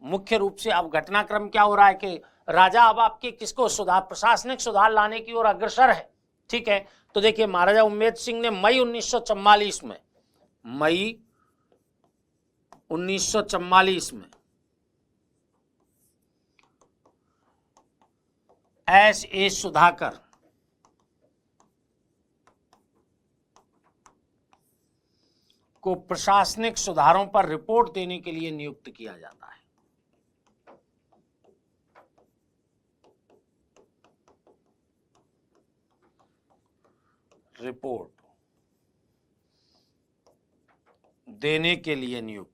मुख्य रूप से अब घटनाक्रम क्या हो रहा है कि राजा अब आपके किसको प्रशासनिक सुधार लाने की ओर अग्रसर है। ठीक है, तो देखिए महाराजा उम्मेद सिंह ने मई 1944 में S.A. सुधाकर को प्रशासनिक सुधारों पर रिपोर्ट देने के लिए नियुक्त किया जाता है। रिपोर्ट देने के लिए नियुक्त।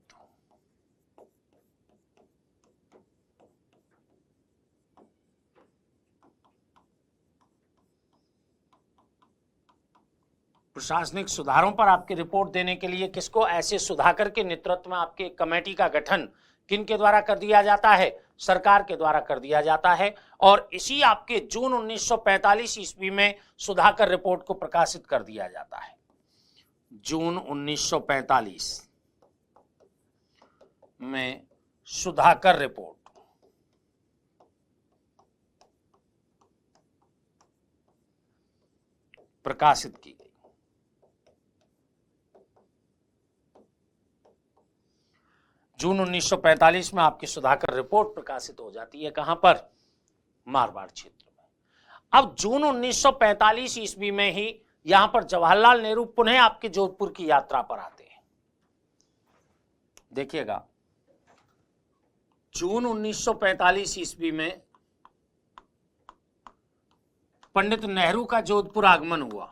प्रशासनिक सुधारों पर आपकी रिपोर्ट देने के लिए किसको, ऐसे सुधाकर के नेतृत्व में आपके कमेटी का गठन किन के द्वारा कर दिया जाता है, सरकार के द्वारा कर दिया जाता है। और इसी आपके जून 1945 ईस्वी में सुधाकर रिपोर्ट को प्रकाशित कर दिया जाता है। जून 1945 में सुधाकर रिपोर्ट प्रकाशित की गई। जून 1945 में आपकी सुधाकर रिपोर्ट प्रकाशित हो जाती है, कहां पर, मारवाड़ क्षेत्र में। अब जून 1945 ईस्वी में ही यहां पर जवाहरलाल नेहरू पुनः आपके जोधपुर की यात्रा पर आते हैं। देखिएगा, जून 1945 ईस्वी में पंडित नेहरू का जोधपुर आगमन हुआ।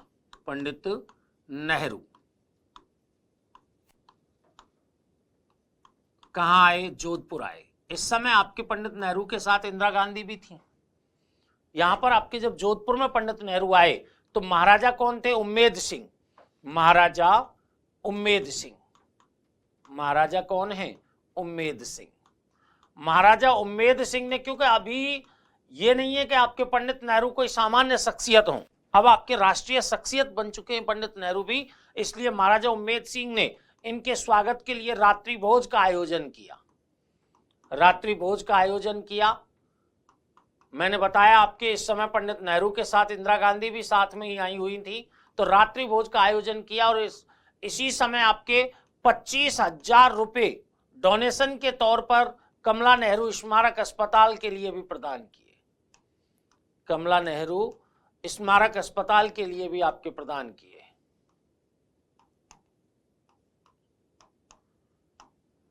पंडित नेहरू कहां आए, जोधपुर आए। इस समय आपके पंडित नेहरू के साथ इंदिरा गांधी भी थी। यहां पर आपके जब जोधपुर में पंडित नेहरू आए तो महाराजा कौन थे, उम्मेद सिंह। महाराजा उम्मेद सिंह, महाराजा कौन है, उम्मेद सिंह। महाराजा उम्मेद सिंह ने, क्योंकि अभी ये नहीं है कि आपके पंडित नेहरू कोई सामान्य शख्सियत हो, अब आपके राष्ट्रीय शख्सियत बन चुके हैं पंडित नेहरू भी, इसलिए महाराजा उम्मेद सिंह ने इनके स्वागत के लिए रात्रि भोज का आयोजन किया। रात्रि भोज का आयोजन किया। मैंने बताया आपके इस समय पंडित नेहरू के साथ इंदिरा गांधी भी साथ में ही आई हुई थी, तो रात्रि भोज का आयोजन किया और इसी समय आपके 25,000 रुपए डोनेशन के तौर पर कमला नेहरू स्मारक अस्पताल के लिए भी प्रदान किए। कमला नेहरू स्मारक अस्पताल के लिए भी आपके प्रदान किए।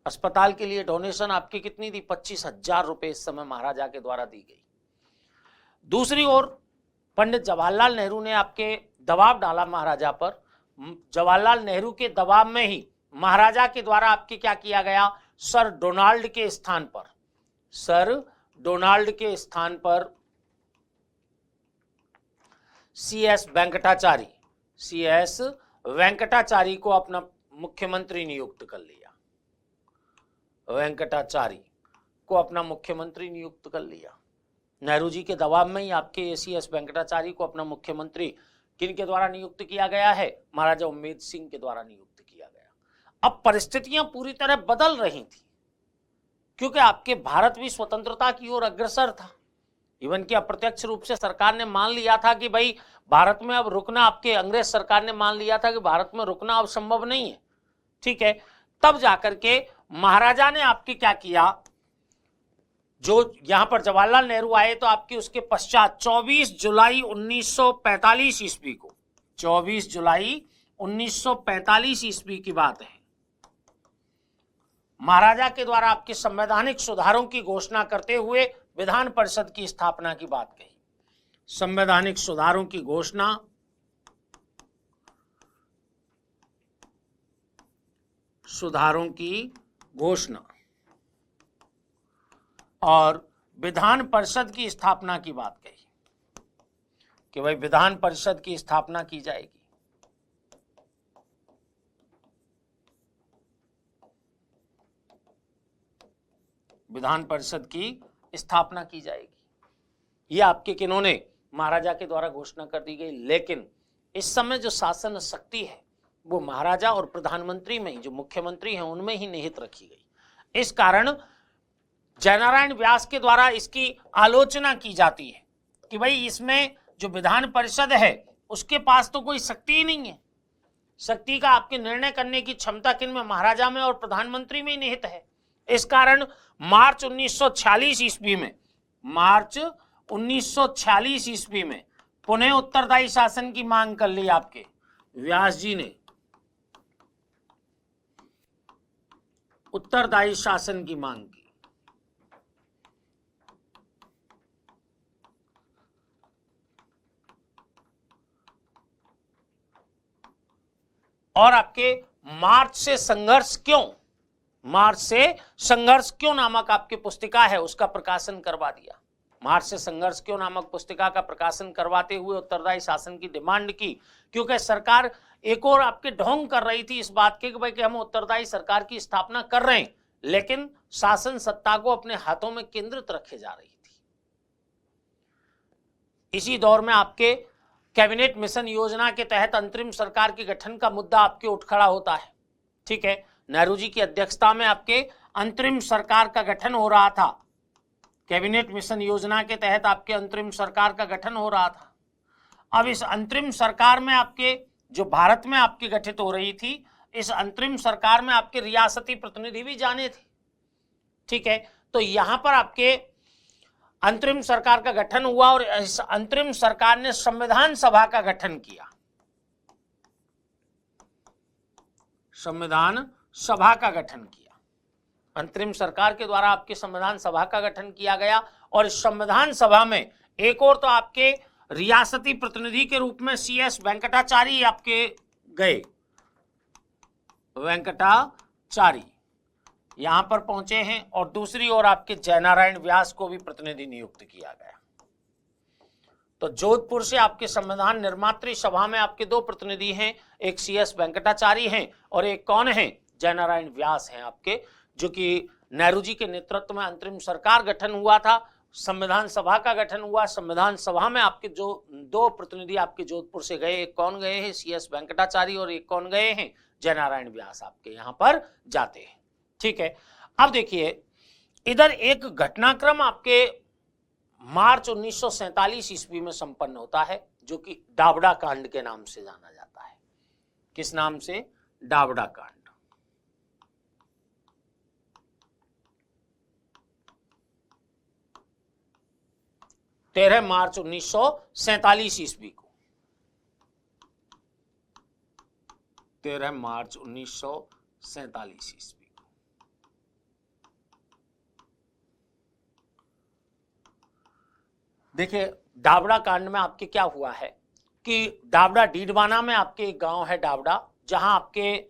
अस्पताल के लिए डोनेशन आपकी कितनी थी, 25,000 रुपए इस समय महाराजा के द्वारा दी गई। दूसरी ओर पंडित जवाहरलाल नेहरू ने आपके दबाव डाला महाराजा पर। जवाहरलाल नेहरू के दबाव में ही महाराजा के द्वारा आपके क्या किया गया, सर डोनाल्ड के स्थान पर, सर डोनाल्ड के स्थान पर CS वेंकटाचारी को अपना मुख्यमंत्री नियुक्त कर लिया। वेंकटाचारी को अपना मुख्यमंत्री नियुक्त कर लिया। नेहरू जी के दबाव में ही आपके CS वेंकटाचार्य को अपना मुख्यमंत्री किन के द्वारा नियुक्त किया गया है? महाराजा उम्मेद सिंह के द्वारा नियुक्त किया गया। अब परिस्थितियां पूरी तरह बदल रही थी, क्योंकि आपके भारत भी स्वतंत्रता की ओर अग्रसर था। इवन कि अप्रत्यक्ष रूप से सरकार ने मान लिया था कि भाई भारत में अब रुकना, आपके अंग्रेज सरकार ने मान लिया था कि भारत में रुकना अब संभव नहीं है। ठीक है, तब जाकर के महाराजा ने आपकी क्या किया, जो यहां पर जवाहरलाल नेहरू आए तो आपकी उसके पश्चात 24 जुलाई 1945 ईस्वी को, 24 जुलाई 1945 ईस्वी की बात है, महाराजा के द्वारा आपके संवैधानिक सुधारों की घोषणा करते हुए विधान परिषद की स्थापना की बात कही। संवैधानिक सुधारों की घोषणा, सुधारों की घोषणा और विधान परिषद की स्थापना की बात कही कि भाई विधान परिषद की स्थापना की जाएगी। विधान परिषद की स्थापना की जाएगी, ये आपके किन्होंने, महाराजा के द्वारा घोषणा कर दी गई। लेकिन इस समय जो शासन शक्ति है वो महाराजा और प्रधानमंत्री में ही, जो मुख्यमंत्री हैं उनमें ही निहित रखी गई। इस कारण जयनारायण व्यास के द्वारा इसकी आलोचना की जाती है कि भाई इसमें जो विधान परिषद है उसके पास तो कोई शक्ति ही नहीं है। शक्ति का आपके निर्णय करने की क्षमता किन में, महाराजा में और प्रधानमंत्री में ही निहित है। इस कारण मार्च 1946 ईस्वी में, मार्च 1946 ईस्वी में पुनः उत्तरदायी शासन की मांग कर ली आपके व्यास जी ने, उत्तरदायी शासन की मांग की। और आपके मार्च से संघर्ष क्यों, मार्च से संघर्ष क्यों नामक आपकी पुस्तिका है उसका प्रकाशन करवा दिया। मार्च से संघर्ष क्यों नामक पुस्तिका का प्रकाशन करवाते हुए उत्तरदायी शासन की डिमांड की, क्योंकि सरकार एक और आपके ढोंग कर रही थी इस बात के कि भाई कि हम उत्तरदायी सरकार की स्थापना कर रहे हैं, लेकिन शासन सत्ता को अपने हाथों में केंद्रित रखे जा रही थी। इसी दौर में आपके कैबिनेट मिशन योजना के तहत अंतरिम सरकार के गठन का मुद्दा आपके उठ खड़ा होता है। ठीक है, नेहरू जी की अध्यक्षता में आपके अंतरिम सरकार का गठन हो रहा था। कैबिनेट मिशन योजना के तहत आपके अंतरिम सरकार का गठन हो रहा था। अब इस अंतरिम सरकार में आपके, जो भारत में आपकी गठित हो रही थी, इस अंतरिम सरकार में आपके रियासती प्रतिनिधि भी जाने थे। ठीक है, तो यहां पर आपके अंतरिम सरकार का गठन हुआ और इस अंतरिम सरकार ने संविधान सभा का गठन किया। संविधान सभा का गठन किया, अंतरिम सरकार के द्वारा आपके संविधान सभा का गठन किया गया। और इस संविधान सभा में एक और तो आपके रियासती प्रतिनिधि के रूप में CS वेंकटाचार्य आपके गए, वेंकटाचार्य यहां पर पहुंचे हैं, और दूसरी ओर आपके जयनारायण व्यास को भी प्रतिनिधि नियुक्त किया गया। तो जोधपुर से आपके संविधान निर्मात्री सभा में आपके दो प्रतिनिधि हैं, एक CS वेंकटाचार्य हैं और एक कौन है, जयनारायण व्यास हैं आपके, जो कि नेहरू जी के नेतृत्व में अंतरिम सरकार गठन हुआ था, संविधान सभा का गठन हुआ। संविधान सभा में आपके जो दो प्रतिनिधि आपके जोधपुर से गए, एक कौन गए हैं, CS वेंकटाचार्य, और एक कौन गए हैं, जयनारायण व्यास आपके यहां पर जाते हैं। ठीक है, अब देखिए इधर एक घटनाक्रम आपके मार्च 1947 ईस्वी में संपन्न होता है, जो कि डाबडा कांड के नाम से जाना जाता है। किस नाम से, डाबडा कांड। 13 मार्च 1947 ईस्वी को, 13 मार्च 1947 ईस्वी। देखिए डाबडा कांड में आपके क्या हुआ है कि डाबडा डीडवाना में आपके एक गांव है डाबडा, जहां आपके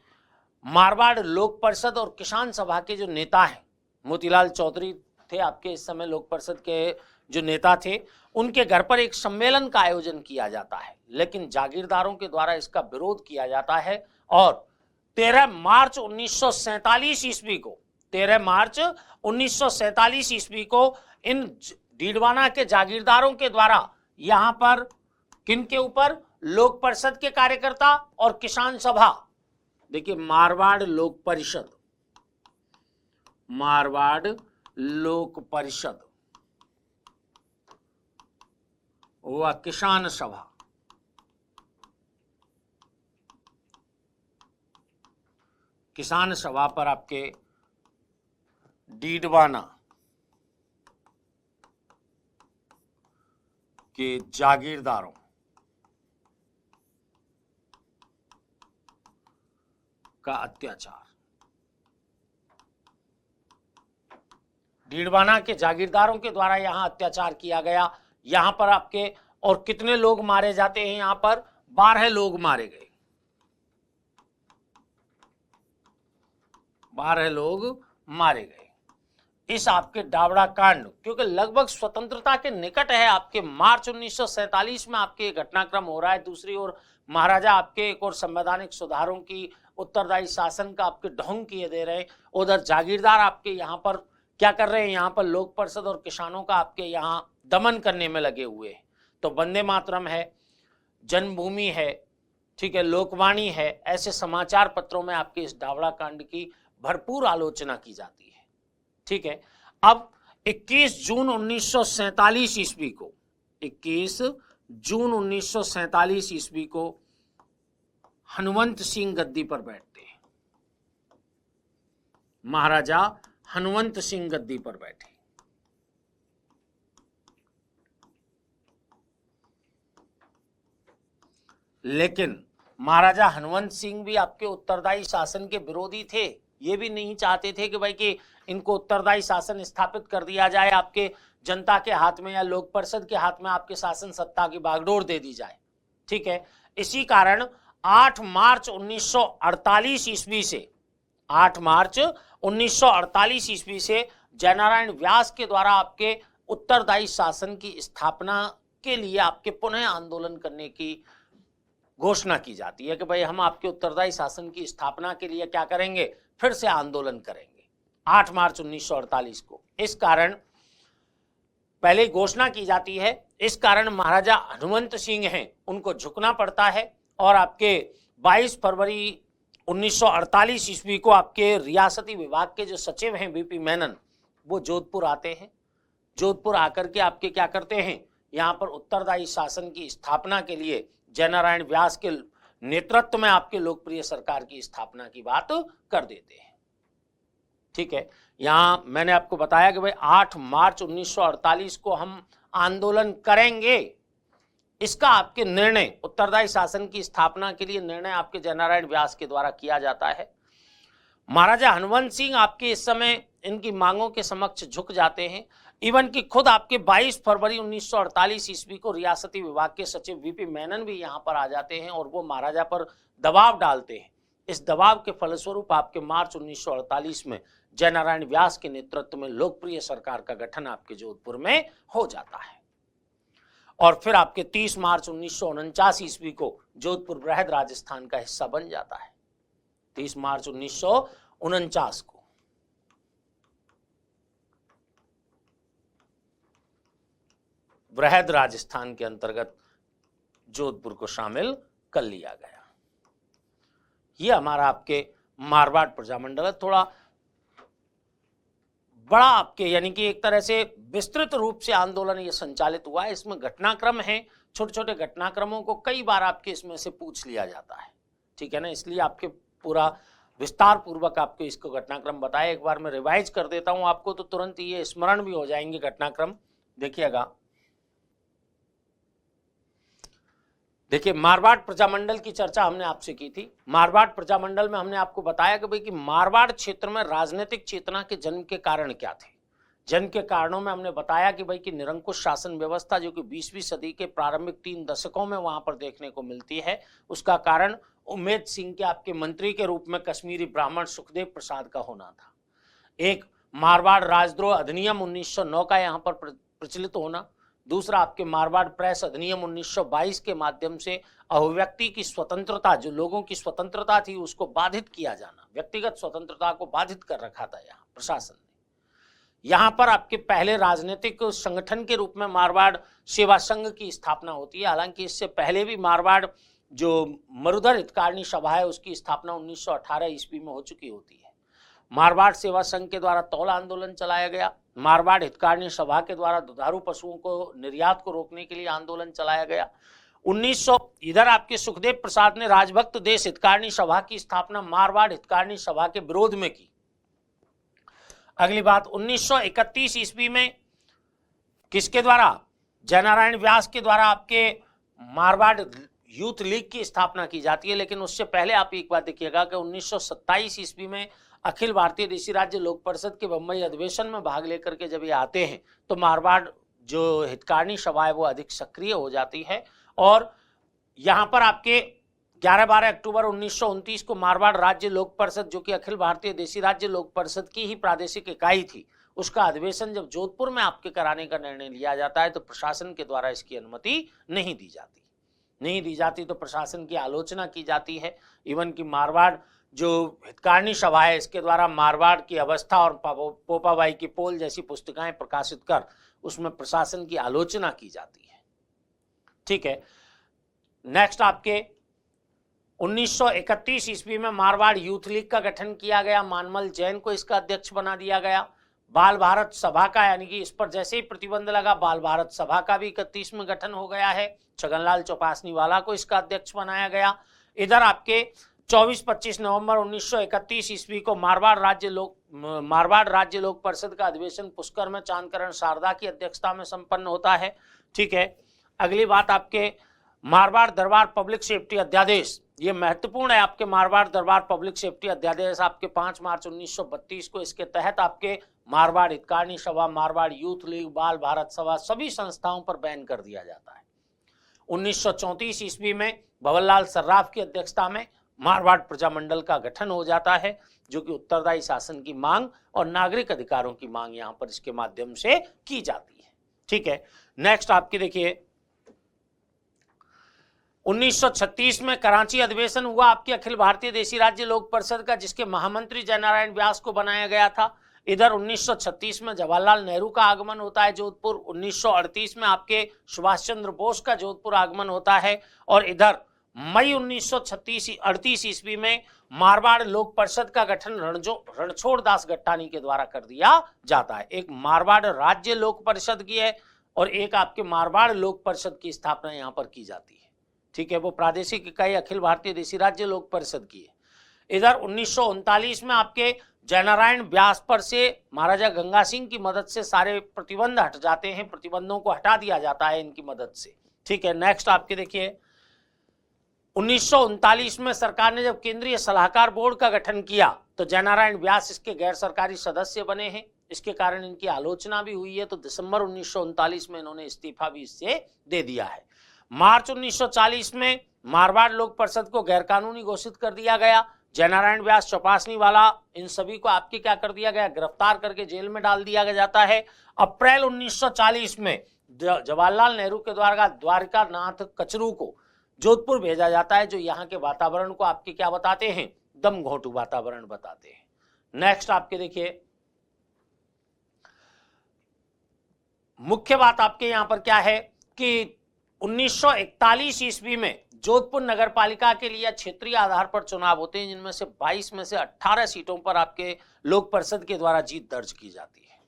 मारवाड़ लोक परिषद और किसान सभा के जो नेता हैं, मोतीलाल चौधरी थे आपके इस समय लोक परिषद के जो नेता थे, उनके घर पर एक सम्मेलन का आयोजन किया जाता है, लेकिन जागीरदारों के द्वारा इसका विरोध किया जाता है। और 13 मार्च 1947 ईस्वी को, 13 मार्च 1947 ईस्वी को इन डीडवाना के जागीरदारों के द्वारा यहां पर किन के ऊपर, लोक परिषद के कार्यकर्ता और किसान सभा। देखिए मारवाड़ लोक परिषद, मारवाड़ लोक परिषद व किसान सभा, किसान सभा पर आपके डीडवाना के जागीरदारों का अत्याचार, डीडवाना के जागीरदारों के द्वारा यहां अत्याचार किया गया। यहां पर आपके और कितने लोग मारे जाते हैं, यहां पर 12 लोग मारे गए, 12 लोग मारे गए इस आपके डावड़ा कांड, क्योंकि लगभग स्वतंत्रता के निकट है। आपके मार्च 1947 में आपके घटनाक्रम हो रहा है। दूसरी ओर महाराजा आपके एक और संवैधानिक सुधारों की उत्तरदायी शासन का आपके ढोंग किए दे रहे हैं। उधर जागीरदार आपके यहाँ पर क्या कर रहे हैं, यहाँ पर लोक परिषद और किसानों का आपके यहाँ दमन करने में लगे हुए हैं। तो वंदे मातरम है, जन्मभूमि है, ठीक है, लोकवाणी है, ऐसे समाचार पत्रों में आपके इस डावड़ा कांड की भरपूर आलोचना की जाती है। ठीक है, अब 21 जून 1947 ईस्वी को, 21 जून 1947 ईस्वी को हनुमंत सिंह गद्दी पर बैठते हैं। महाराजा हनुमंत सिंह गद्दी पर बैठे। लेकिन महाराजा हनुमंत सिंह भी आपके उत्तरदायी शासन के विरोधी थे। ये भी नहीं चाहते थे कि भाई कि इनको उत्तरदायी शासन स्थापित कर दिया जाए, आपके जनता के हाथ में या लोक परिषद के हाथ में आपके शासन सत्ता की बागडोर दे दी जाए। ठीक है, इसी कारण 8 मार्च 1948 ईस्वी से 8 मार्च 1948 ईस्वी से जयनारायण व्यास के द्वारा आपके उत्तरदायी शासन की स्थापना के लिए आपके पुनः आंदोलन करने की घोषणा की जाती है कि भाई हम आपके उत्तरदायी शासन की स्थापना के लिए क्या करेंगे, फिर से आंदोलन करेंगे 8 मार्च 1948 को। इस कारण पहले घोषणा की जाती है। इस कारण महाराजा हनुमंत सिंह हैं उनको झुकना पड़ता है और आपके 22 फरवरी 1948 ईस्वी को आपके रियासती विभाग के जो सचिव हैं वीपी मेनन, वो जोधपुर आते हैं। जोधपुर आकर के आपके क्या करते हैं, यहाँ पर उत्तरदायी शासन की स्थापना के लिए जयनारायण व्यास के नेतृत्व में आपके लोकप्रिय सरकार की स्थापना की बात कर देते हैं। ठीक है, यहां मैंने आपको बताया कि भाई 8 मार्च 1948 को हम आंदोलन करेंगे। इसका आपके निर्णय, उत्तरदायी शासन की स्थापना के लिए निर्णय आपके जयनारायण व्यास के द्वारा किया जाता है। महाराजा हनुमंत सिंह आपके इस समय इनकी मांगों के समक्ष झुक जाते हैं। इवन कि खुद आपके 22 फरवरी 1948 ईस्वी को रियासती विभाग के सचिव वीपी मेनन भी यहां पर आ जाते हैं और वो महाराजा पर दबाव डालते हैं। इस दबाव के फलस्वरूप आपके मार्च 1948 में जयनारायण व्यास के नेतृत्व में लोकप्रिय सरकार का गठन आपके जोधपुर में हो जाता है। और फिर आपके 30 मार्च 1949 ईस्वी को जोधपुर बृहद राजस्थान का हिस्सा बन जाता है। 30 मार्च 1949 को बृहद राजस्थान के अंतर्गत जोधपुर को शामिल कर लिया गया। यह हमारा आपके मारवाड़ प्रजामंडल है। थोड़ा बड़ा आपके यानी कि एक तरह से विस्तृत रूप से आंदोलन ये संचालित हुआ है। इसमें घटनाक्रम है, छोटे छोटे घटनाक्रमों को कई बार आपके इसमें से पूछ लिया जाता है। ठीक है ना, इसलिए आपके पूरा विस्तार पूर्वक आपको इसको घटनाक्रम बताया। एक बार मैं रिवाइज कर देता हूं आपको, तो तुरंत ये स्मरण भी हो जाएंगे घटनाक्रम। देखिएगा, देखिए मारवाड़ प्रजामंडल की चर्चा हमने आपसे की थी। मारवाड़ प्रजामंडल में हमने आपको बताया कि भाई कि मारवाड़ क्षेत्र में राजनीतिक चेतना के जन्म के कारण क्या थे। जन्म के कारणों में हमने बताया कि भाई कि निरंकुश शासन व्यवस्था जो कि 20वीं सदी के प्रारंभिक 3 दशकों में वहां पर देखने को मिलती है, उसका कारण उम्मेद सिंह के आपके मंत्री के रूप में कश्मीरी ब्राह्मण सुखदेव प्रसाद का होना था। एक मारवाड़ राजद्रोह अधिनियम 1909 का यहाँ पर प्रचलित होना। दूसरा आपके मारवाड़ प्रेस अधिनियम 1922 के माध्यम से अभिव्यक्ति की स्वतंत्रता, जो लोगों की स्वतंत्रता थी, उसको बाधित किया जाना। व्यक्तिगत स्वतंत्रता को बाधित कर रखा था यहाँ प्रशासन ने। यहाँ पर आपके पहले राजनीतिक संगठन के रूप में मारवाड़ सेवा संघ की स्थापना होती है। हालांकि इससे पहले भी मारवाड़ जो मरुधर हितकारिणी सभा है उसकी स्थापना 1918 ईस्वी में हो चुकी होती है। मारवाड़ सेवा संघ के द्वारा तौल आंदोलन चलाया गया। मारवाड़ हितकारिणी सभा के द्वारा दुधारू पशुओं को निर्यात को रोकने के लिए आंदोलन चलाया गया। 1900 इधर आपके सुखदेव प्रसाद ने राजभक्त देश हितकारिणी सभा की स्थापना मारवाड़ हितकारिणी सभा के विरोध में की। अगली बात 1931 ईस्वी में किसके द्वारा? जयनारायण व्यास के द्वारा आपके मारवाड़ यूथ लीग की स्थापना की जाती है। लेकिन उससे पहले आप एक बात देखिएगा कि 1927 ईस्वी में अखिल भारतीय देशी राज्य लोक परिषद के बम्बई अधिवेशन में भाग लेकर के जब ये आते हैं तो मारवाड़ जो हितकारिणी सभा है वो अधिक सक्रिय हो जाती है। और यहाँ पर आपके 11-12 अक्टूबर 1929 को मारवाड़ राज्य लोक परिषद, जो कि अखिल भारतीय देशी राज्य लोक परिषद की ही प्रादेशिक इकाई थी, उसका अधिवेशन जब जोधपुर में आपके कराने का निर्णय लिया जाता है तो प्रशासन के द्वारा इसकी अनुमति नहीं दी जाती तो प्रशासन की आलोचना की जाती है। इवन कि मारवाड़ जो हितकारिणी सभा है इसके द्वारा मारवाड़ की अवस्था और पोपाबाई की पोल जैसी पुस्तिकाएं प्रकाशित कर उसमें प्रशासन की आलोचना की जाती है। ठीक है, नेक्स्ट आपके 1931 ईस्वी में मारवाड़ यूथ लीग का गठन किया गया। मानमल जैन को इसका अध्यक्ष बना दिया गया। बाल भारत सभा का, यानी कि इस पर जैसे ही प्रतिबंध लगा, बाल भारत सभा का भी 31 में गठन हो गया है। छगनलाल चौपासनी वाला को इसका अध्यक्ष बनाया गया। इधर आपके 24-25 नवंबर 1931 ईस्वी को मारवाड़ राज्य लोक परिषद का अधिवेशन पुष्कर में चांदकरण शारदा की अध्यक्षता में संपन्न होता है। ठीक है, अगली बात आपके मारवाड़ दरबार पब्लिक सेफ्टी अध्यादेश, ये महत्वपूर्ण है। आपके मारवाड़ दरबार पब्लिक सेफ्टी अध्यादेश आपके 5 मार्च 1932 को, इसके तहत आपके मारवाड़ हितकारिणी सभा, मारवाड़ यूथ लीग, बाल भारत सभा सभी संस्थाओं पर बैन कर दिया जाता है। 1934 ईस्वी में भवरलाल सर्राफ की अध्यक्षता में मारवाड़ प्रजामंडल का गठन हो जाता है, जो कि उत्तरदायी शासन की मांग और नागरिक अधिकारों की मांग यहाँ पर इसके माध्यम से की जाती है। ठीक है, नेक्स्ट आपके देखिए 1936 में कराची अधिवेशन हुआ आपके अखिल भारतीय देशी राज्य लोक परिषद का, जिसके महामंत्री जयनारायण व्यास को बनाया गया था। इधर 1936 में जवाहरलाल नेहरू का आगमन होता है जोधपुर। 1938 में आपके सुभाष चंद्र बोस का जोधपुर आगमन होता है। और इधर मई 1938 ईस्वी में मारवाड़ लोक परिषद का गठन रणछोड़ दास गट्टानी के द्वारा कर दिया जाता है। एक मारवाड़ राज्य लोक परिषद की है और एक आपके मारवाड़ लोक परिषद की स्थापना यहाँ पर की जाती है। ठीक है, वो प्रादेशिक इकाई अखिल भारतीय देशी राज्य लोक परिषद की है। इधर 1939 में आपके जयनारायण व्यास पर से महाराजा गंगा सिंह की मदद से सारे प्रतिबंध हट जाते हैं, प्रतिबंधों को हटा दिया जाता है इनकी मदद से। ठीक है, नेक्स्ट आपके देखिए 1939 में सरकार ने जब केंद्रीय सलाहकार बोर्ड का गठन किया तो जयनारायण व्यास इसके गैर सरकारी सदस्य बने हैं। इसके कारण इनकी आलोचना भी हुई है, तो दिसंबर 1939 में इन्होंने इस्तीफा भी इससे दे दिया है। मार्च 1940 में मारवाड़ लोक परिषद को गैरकानूनी घोषित कर दिया गया। जयनारायण व्यास, चौपासनी वाला, इन सभी को आपके क्या कर दिया गया, गिरफ्तार करके जेल में डाल दिया जाता है। अप्रैल 1940 में जवाहरलाल नेहरू के द्वारा द्वारिका नाथ कचरू को जोधपुर भेजा जाता है, जो यहाँ के वातावरण को आपके क्या बताते हैं, दम घोंटू वातावरण बताते हैं। नेक्स्ट आपके देखिए मुख्य बात आपके यहाँ पर क्या है कि 1941 ईस्वी में जोधपुर नगर पालिका के लिए क्षेत्रीय आधार पर चुनाव होते हैं, जिनमें से 22 में से 18 सीटों पर आपके लोक परिषद के द्वारा जीत दर्ज की जाती है।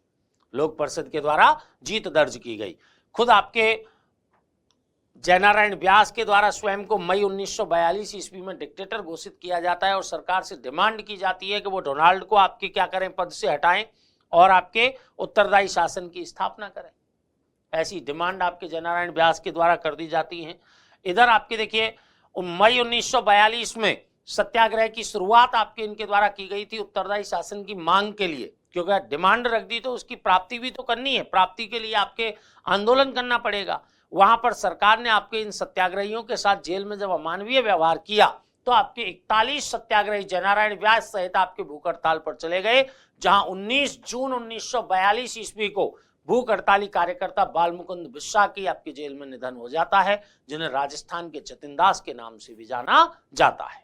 लोक परिषद के द्वारा जीत दर्ज की गई। खुद आपके जयनारायण व्यास के द्वारा स्वयं को मई 1942 ईस्वी में डिक्टेटर घोषित किया जाता है और सरकार से डिमांड की जाती है कि वो डोनाल्ड को आपके क्या करें, पद से हटाएं और आपके उत्तरदायी शासन की स्थापना करें। ऐसी डिमांड आपके जयनारायण व्यास के द्वारा कर दी जाती है। इधर आपके देखिए मई 1942 में सत्याग्रह की शुरुआत आपके इनके द्वारा की गई थी उत्तरदायी शासन की मांग के लिए, क्योंकि डिमांड रख दी तो उसकी प्राप्ति भी तो करनी है, प्राप्ति के लिए आपके आंदोलन करना पड़ेगा। वहां पर सरकार ने आपके इन सत्याग्रहियों के साथ जेल में जब अमानवीय व्यवहार किया तो आपके 41 सत्याग्रही जयनारायण व्यास सहित आपके भूख हड़ताल पर चले गए, जहां 19 जून 1942 ईस्वी को भूख हड़ताली कार्यकर्ता बालमुकुंद बिस्सा की आपके जेल में निधन हो जाता है, जिन्हें राजस्थान के जतिन दास के नाम से भी जाना जाता है।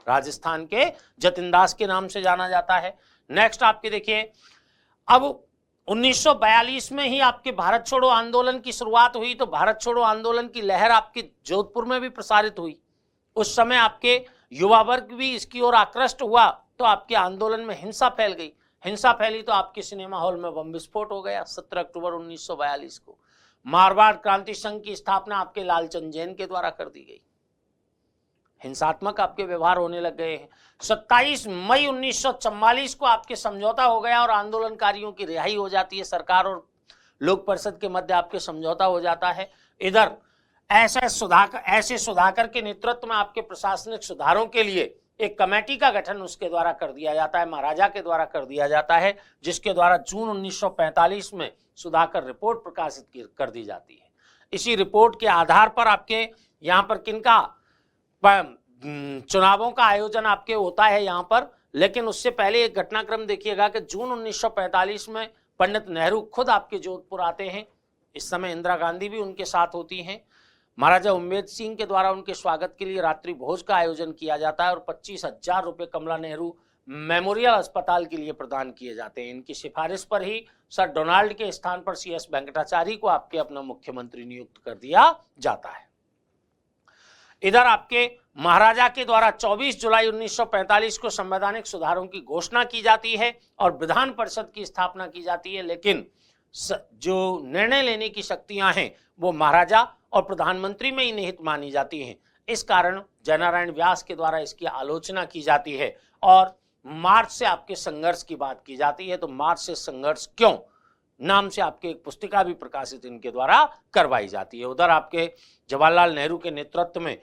राजस्थान के जतिन दास के नाम से जाना जाता है। नेक्स्ट आपके देखिए अब 1942 में ही आपके भारत छोड़ो आंदोलन की शुरुआत हुई, तो भारत छोड़ो आंदोलन की लहर आपके जोधपुर में भी प्रसारित हुई। उस समय आपके युवा वर्ग भी इसकी ओर आकृष्ट हुआ, तो आपके आंदोलन में हिंसा फैल गई। हिंसा फैली तो आपके सिनेमा हॉल में बम विस्फोट हो गया 17 अक्टूबर 1942 को। मारवाड़ क्रांति संघ की स्थापना आपके लालचंद जैन के द्वारा कर दी गई। हिंसात्मक आपके व्यवहार होने लग गए हैं। 27 मई 1944 को आपके समझौता हो गया और आंदोलनकारियों की रिहाई हो जाती है। सरकार और लोक परिषद के मध्य आपके समझौता हो जाता है। इधर ऐसे सुधाकर के नेतृत्व में आपके प्रशासनिक सुधारों के लिए एक कमेटी का गठन उसके द्वारा कर दिया जाता है, महाराजा के द्वारा कर दिया जाता है, जिसके द्वारा जून 1945 में सुधाकर रिपोर्ट प्रकाशित कर दी जाती है। इसी रिपोर्ट के आधार पर आपके यहाँ पर किनका चुनावों का आयोजन आपके होता है यहाँ पर। लेकिन उससे पहले एक घटनाक्रम देखिएगा कि जून 1945 में पंडित नेहरू खुद आपके जोधपुर आते हैं। इस समय इंदिरा गांधी भी उनके साथ होती हैं। महाराजा उम्मेद सिंह के द्वारा उनके स्वागत के लिए रात्रि भोज का आयोजन किया जाता है और 25,000 रुपये कमला नेहरू मेमोरियल अस्पताल के लिए प्रदान किए जाते हैं। इनकी सिफारिश पर ही सर डोनाल्ड के स्थान पर CS वेंकटाचारी को आपके अपना मुख्यमंत्री नियुक्त कर दिया जाता है। इधर आपके महाराजा के द्वारा 24 जुलाई 1945 को संवैधानिक सुधारों की घोषणा की जाती है और विधान परिषद की स्थापना की जाती है। लेकिन जो निर्णय लेने की शक्तियां हैं वो महाराजा और प्रधानमंत्री में ही निहित मानी जाती हैं। इस कारण जयनारायण व्यास के द्वारा इसकी आलोचना की जाती है और मार्च से आपके संघर्ष की बात की जाती है। तो मार्च से संघर्ष क्यों नाम से आपके एक पुस्तिका भी प्रकाशित इनके द्वारा करवाई जाती है। उधर आपके जवाहरलाल नेहरू के नेतृत्व में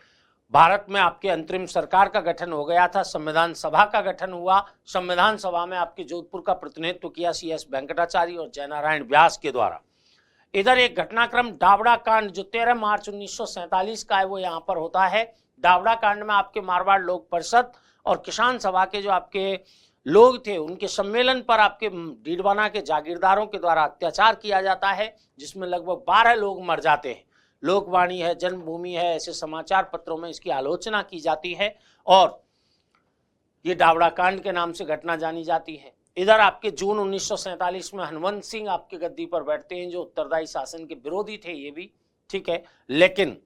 भारत में आपके अंतरिम सरकार का गठन हो गया था। संविधान सभा का गठन हुआ। संविधान सभा में आपके जोधपुर का प्रतिनिधित्व किया CS वेंकटाचारी और जयनारायण व्यास के द्वारा। इधर एक घटनाक्रम डावड़ा कांड जो 13 मार्च 1947 का है वो यहाँ पर होता है। डावड़ा कांड में आपके मारवाड़ लोक परिषद और किसान सभा के जो आपके लोग थे उनके सम्मेलन पर आपके डीडवाना के जागीरदारों के द्वारा अत्याचार किया जाता है, जिसमें लगभग 12 लोग मर जाते हैं। लोकवाणी है, जन्मभूमि है, ऐसे समाचार पत्रों में इसकी आलोचना की जाती है और ये डावड़ा कांड के नाम से घटना जानी जाती है। इधर आपके जून 1947 में हनुवंत सिंह आपके गद्दी पर बैठते हैं जो उत्तरदायी शासन के विरोधी थे, ये भी ठीक है। लेकिन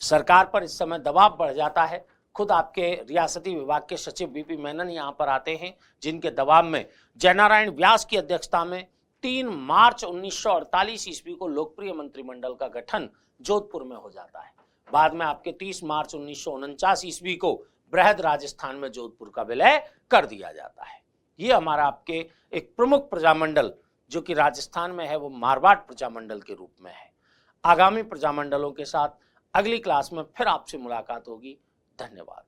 सरकार पर इस समय दबाव बढ़ जाता है। खुद आपके रियासती विभाग के सचिव BP मेनन यहाँ पर आते हैं, जिनके दबाव में जयनारायण व्यास की अध्यक्षता में 3 मार्च 1948 ईस्वी को लोकप्रिय मंत्रिमंडल का गठन जोधपुर में हो जाता है। बाद में आपके 30 मार्च 1949 ईस्वी को बृहद राजस्थान में जोधपुर का विलय कर दिया जाता है। ये हमारा आपके एक प्रमुख प्रजामंडल जो कि राजस्थान में है वो मारवाड़ प्रजामंडल के रूप में है। आगामी प्रजामंडलों के साथ अगली क्लास में फिर आपसे मुलाकात होगी। धन्यवाद।